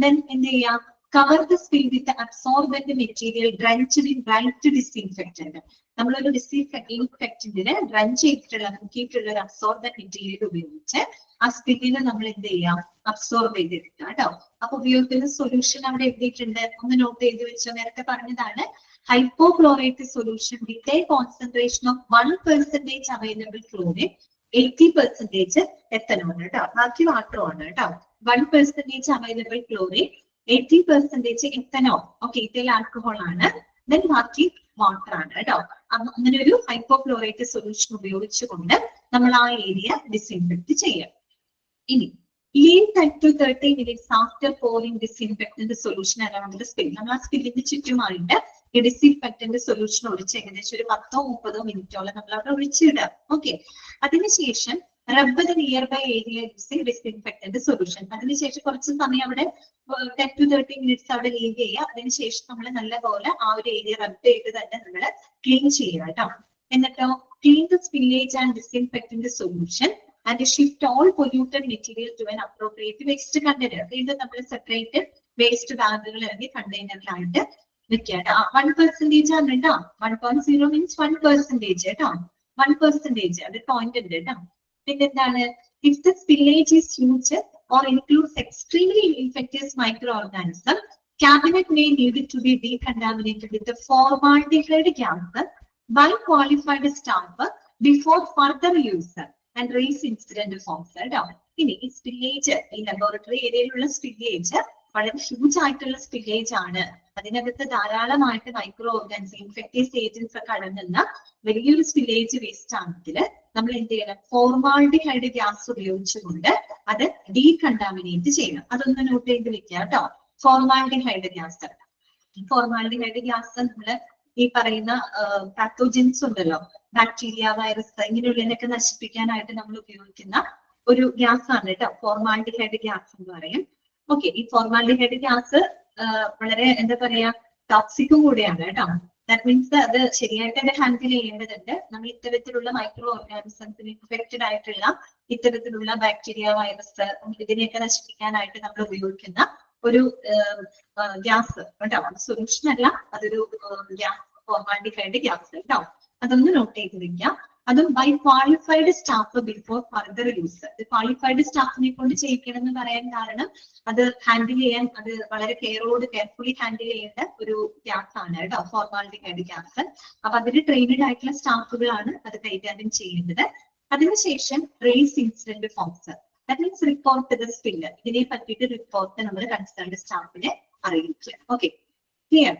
Speaker 1: ദെൻ എന്ത് ചെയ്യാം? Cover the spill with absorbent material drenched in bright disinfectant. നമ്മളൊരു ഡിസ്ഇൻഫെക്റ്റന്റിന് ഡ്രഞ്ച് ചെയ്തിട്ടുള്ള മുക്കിയിട്ടുള്ള ഒരു അബ്സോർബന്റ് മെറ്റീരിയൽ ഉപയോഗിച്ച് ആ സ്പില്ലിനെ നമ്മൾ എന്ത് ചെയ്യാം? അബ്സോർബ് ചെയ്തെടുക്കാം കേട്ടോ. അപ്പൊ ഉപയോഗിക്കുന്ന സൊല്യൂഷൻ അവിടെ എഴുതിയിട്ടുണ്ട്, ഒന്ന് നോട്ട് ചെയ്ത് വെച്ചോ. നേരത്തെ പറഞ്ഞതാണ് hypochlorite solution with a concentration of 1% available chlorine, 80% ethanol കേട്ടോ. ബാക്കി വാട്ടർ ആണ് കേട്ടോ. 1% available chlorine, 80% ethanol. ഓക്കെ, ഇതിൽ ആൽക്കഹോൾ ആണ്. ദെൻ ബാക്കി വാട്ടർ ആണ് കേട്ടോ. അങ്ങനെ ഒരു ഹൈപ്പോക്ലോറേറ്റ് സൊല്യൂഷൻ ഉപയോഗിച്ചുകൊണ്ട് നമ്മൾ ആ ഏരിയ ഡിസ്ഇൻഫെക്ട് ചെയ്യാം. ഇനി leave 10 to 30 minutes after pouring disinfectant solution around the spill. നമ്മൾ ആ സ്പില്ലിന്റെ ചുറ്റുമായിട്ട് ഈ ഡിസ്ഇൻഫെക്റ്റന്റ് സൊല്യൂഷൻ ഒഴിച്ച് ഏകദേശം ഒരു 10-30 മിനിറ്റോളം നമ്മൾ അവിടെ ഒഴിച്ചിടുക. ഓക്കെ, അതിനുശേഷം rub the nearby area using disinfectant solution. അതിനുശേഷം കുറച്ച് സമയം അവിടെ 10 to 30 മിനിറ്റ്സ് അവിടെ ലീവ് ചെയ്യുക. അതിനുശേഷം നമ്മൾ നല്ലപോലെ ആ ഒരു ഏരിയ റബ്ബ് ചെയ്ത് തന്നെ നമ്മൾ ക്ലീൻ ചെയ്യുക കേട്ടോ. എന്നിട്ടോ clean the spillage and disinfectant solution and shift all polluted material to an appropriate waste container. ഇത് നമ്മൾ സെപ്പറേറ്റ് വേസ്റ്റ് ബാഗുകൾ ഇറങ്ങി കണ്ടെയ്നറിലായിട്ട് വെക്കുക. 1% ആണ് കേട്ടോ. 1.0 മീൻസ് 1% കേട്ടോ. 1% അത് പോയിന്റ് ഉണ്ട് കേട്ടോ. പിന്നെന്താണ്? if the spillage is huge or includes extremely infectious microorganism cabinet may need to be decontaminated with the formaldehyde gas by qualified staff before further use and raise incident forms. ഇനി ഈ spillage, ഈ laboratory ഏരിയയിലുള്ള spillage വളരെ huge ആയിട്ടുള്ള spillage ആണ്. അതിനകത്ത് ധാരാളമായിട്ട് micro organism, infective agents ഒക്കെ അടങ്ങുന്ന വലിയൊരു സ്പില്ലേജ് വേസ്റ്റ് ആണെങ്കിൽ നമ്മൾ എന്ത് ചെയ്യണം? ഫോർമാൽഡിഹൈഡ് ഗ്യാസ് ഉപയോഗിച്ചുകൊണ്ട് അത് ഡീകണ്ടാമിനേറ്റ് ചെയ്യണം. അതൊന്ന് നോട്ട് ചെയ്ത് വെക്കുക കേട്ടോ. ഫോർമാൽഡിഹൈഡ് ഗ്യാസ്, ഫോർമാൽഡിഹൈഡ് ഗ്യാസ് നമ്മള് ഈ പറയുന്ന പാത്തോജൻസ് ഉണ്ടല്ലോ, ബാക്ടീരിയ, വൈറസ്, ഇങ്ങനെയുള്ളതിനൊക്കെ നശിപ്പിക്കാനായിട്ട് നമ്മൾ ഉപയോഗിക്കുന്ന ഒരു ഗ്യാസ് ആണ് കേട്ടോ ഫോർമാൽഡിഹൈഡ് ഗ്യാസ് എന്ന് പറയും. ഓക്കെ, ഈ ഫോർമാൽഡിഹൈഡ് ഗ്യാസ് വളരെ എന്താ പറയാ ടോക്സിക്കും കൂടിയാണ് കേട്ടോ. ദാറ്റ് മീൻസ് അത് ശരിയായിട്ട് തന്നെ ഹാൻഡിൽ ചെയ്യേണ്ടതുണ്ട്. നമ്മൾ ഇത്തരത്തിലുള്ള മൈക്രോ ഓർഗാനിസംസിന് ഇൻഫെക്റ്റഡ് ആയിട്ടുള്ള ഇത്തരത്തിലുള്ള ബാക്ടീരിയ, വൈറസ്, ഇതിനെയൊക്കെ നശിപ്പിക്കാനായിട്ട് നമ്മൾ ഉപയോഗിക്കുന്ന ഒരു ഗ്യാസ് കേട്ടോ. സൊല്യൂഷൻ അല്ല, അതൊരു ഗ്യാസ്, ഫോർമാൽഡിഹൈഡ് ഗ്യാസ് കേട്ടോ. അതൊന്ന് നോട്ട് ചെയ്ത് വെക്കാം. അതും by qualified staff before further use. Qualified സ്റ്റാഫിനെ കൊണ്ട് ചെയ്യിക്കണം എന്ന് പറയാൻ കാരണം അത് ഹാൻഡിൽ ചെയ്യാൻ, അത് വളരെ കെയർഫുള്ളി ഹാൻഡിൽ ചെയ്യേണ്ട ഒരു ഗ്യാസ് ആണ് കേട്ടോ ഫോർമാൽഡിഹൈഡ് ഗ്യാസ്. അപ്പൊ അതിന് ട്രെയിനഡ് ആയിട്ടുള്ള സ്റ്റാഫുകളാണ് അത് കൈകാര്യം ചെയ്യേണ്ടത്. അതിനുശേഷം raise incident forms, that means report the spill. ഇതിനെ പറ്റിയിട്ട് റിപ്പോർട്ട് നമ്മൾ കൺസേൺഡ് സ്റ്റാഫിനെ അറിയിക്കുക. Okay, clear?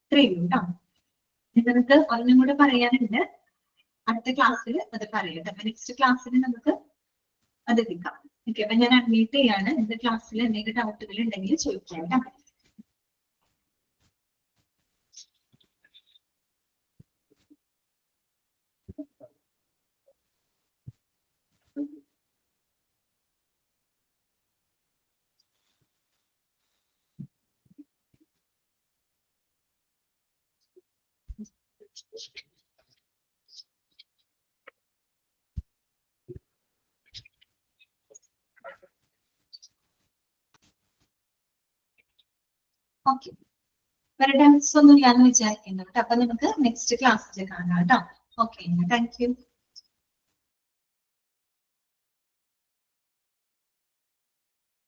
Speaker 1: ഇത്രയും കേട്ടോ. നമുക്ക് ഒന്നും കൂടെ പറയാനുണ്ട്, അടുത്ത ക്ലാസ്സിൽ അത് പറയാം. അപ്പൊ നെക്സ്റ്റ് ക്ലാസ്സിൽ നമുക്ക് അത് എടുക്കാം. ഓക്കെ, അപ്പൊ ഞാൻ അഡ്മിറ്റ് ചെയ്യാണ്. എന്റെ ക്ലാസ്സിൽ എന്തെങ്കിലും ഡൗട്ടുകൾ ഉണ്ടെങ്കിൽ ചോദിക്കാം കേട്ടോ. ഓക്കെ, വേറെ ഡൗട്ട്സ് ഒന്നും ഇല്ലാന്ന് വിചാരിക്കുന്നു കേട്ടോ. അപ്പൊ നമുക്ക് നെക്സ്റ്റ് ക്ലാസ്സിൽ കാണാം കേട്ടോ. Okay, thank you.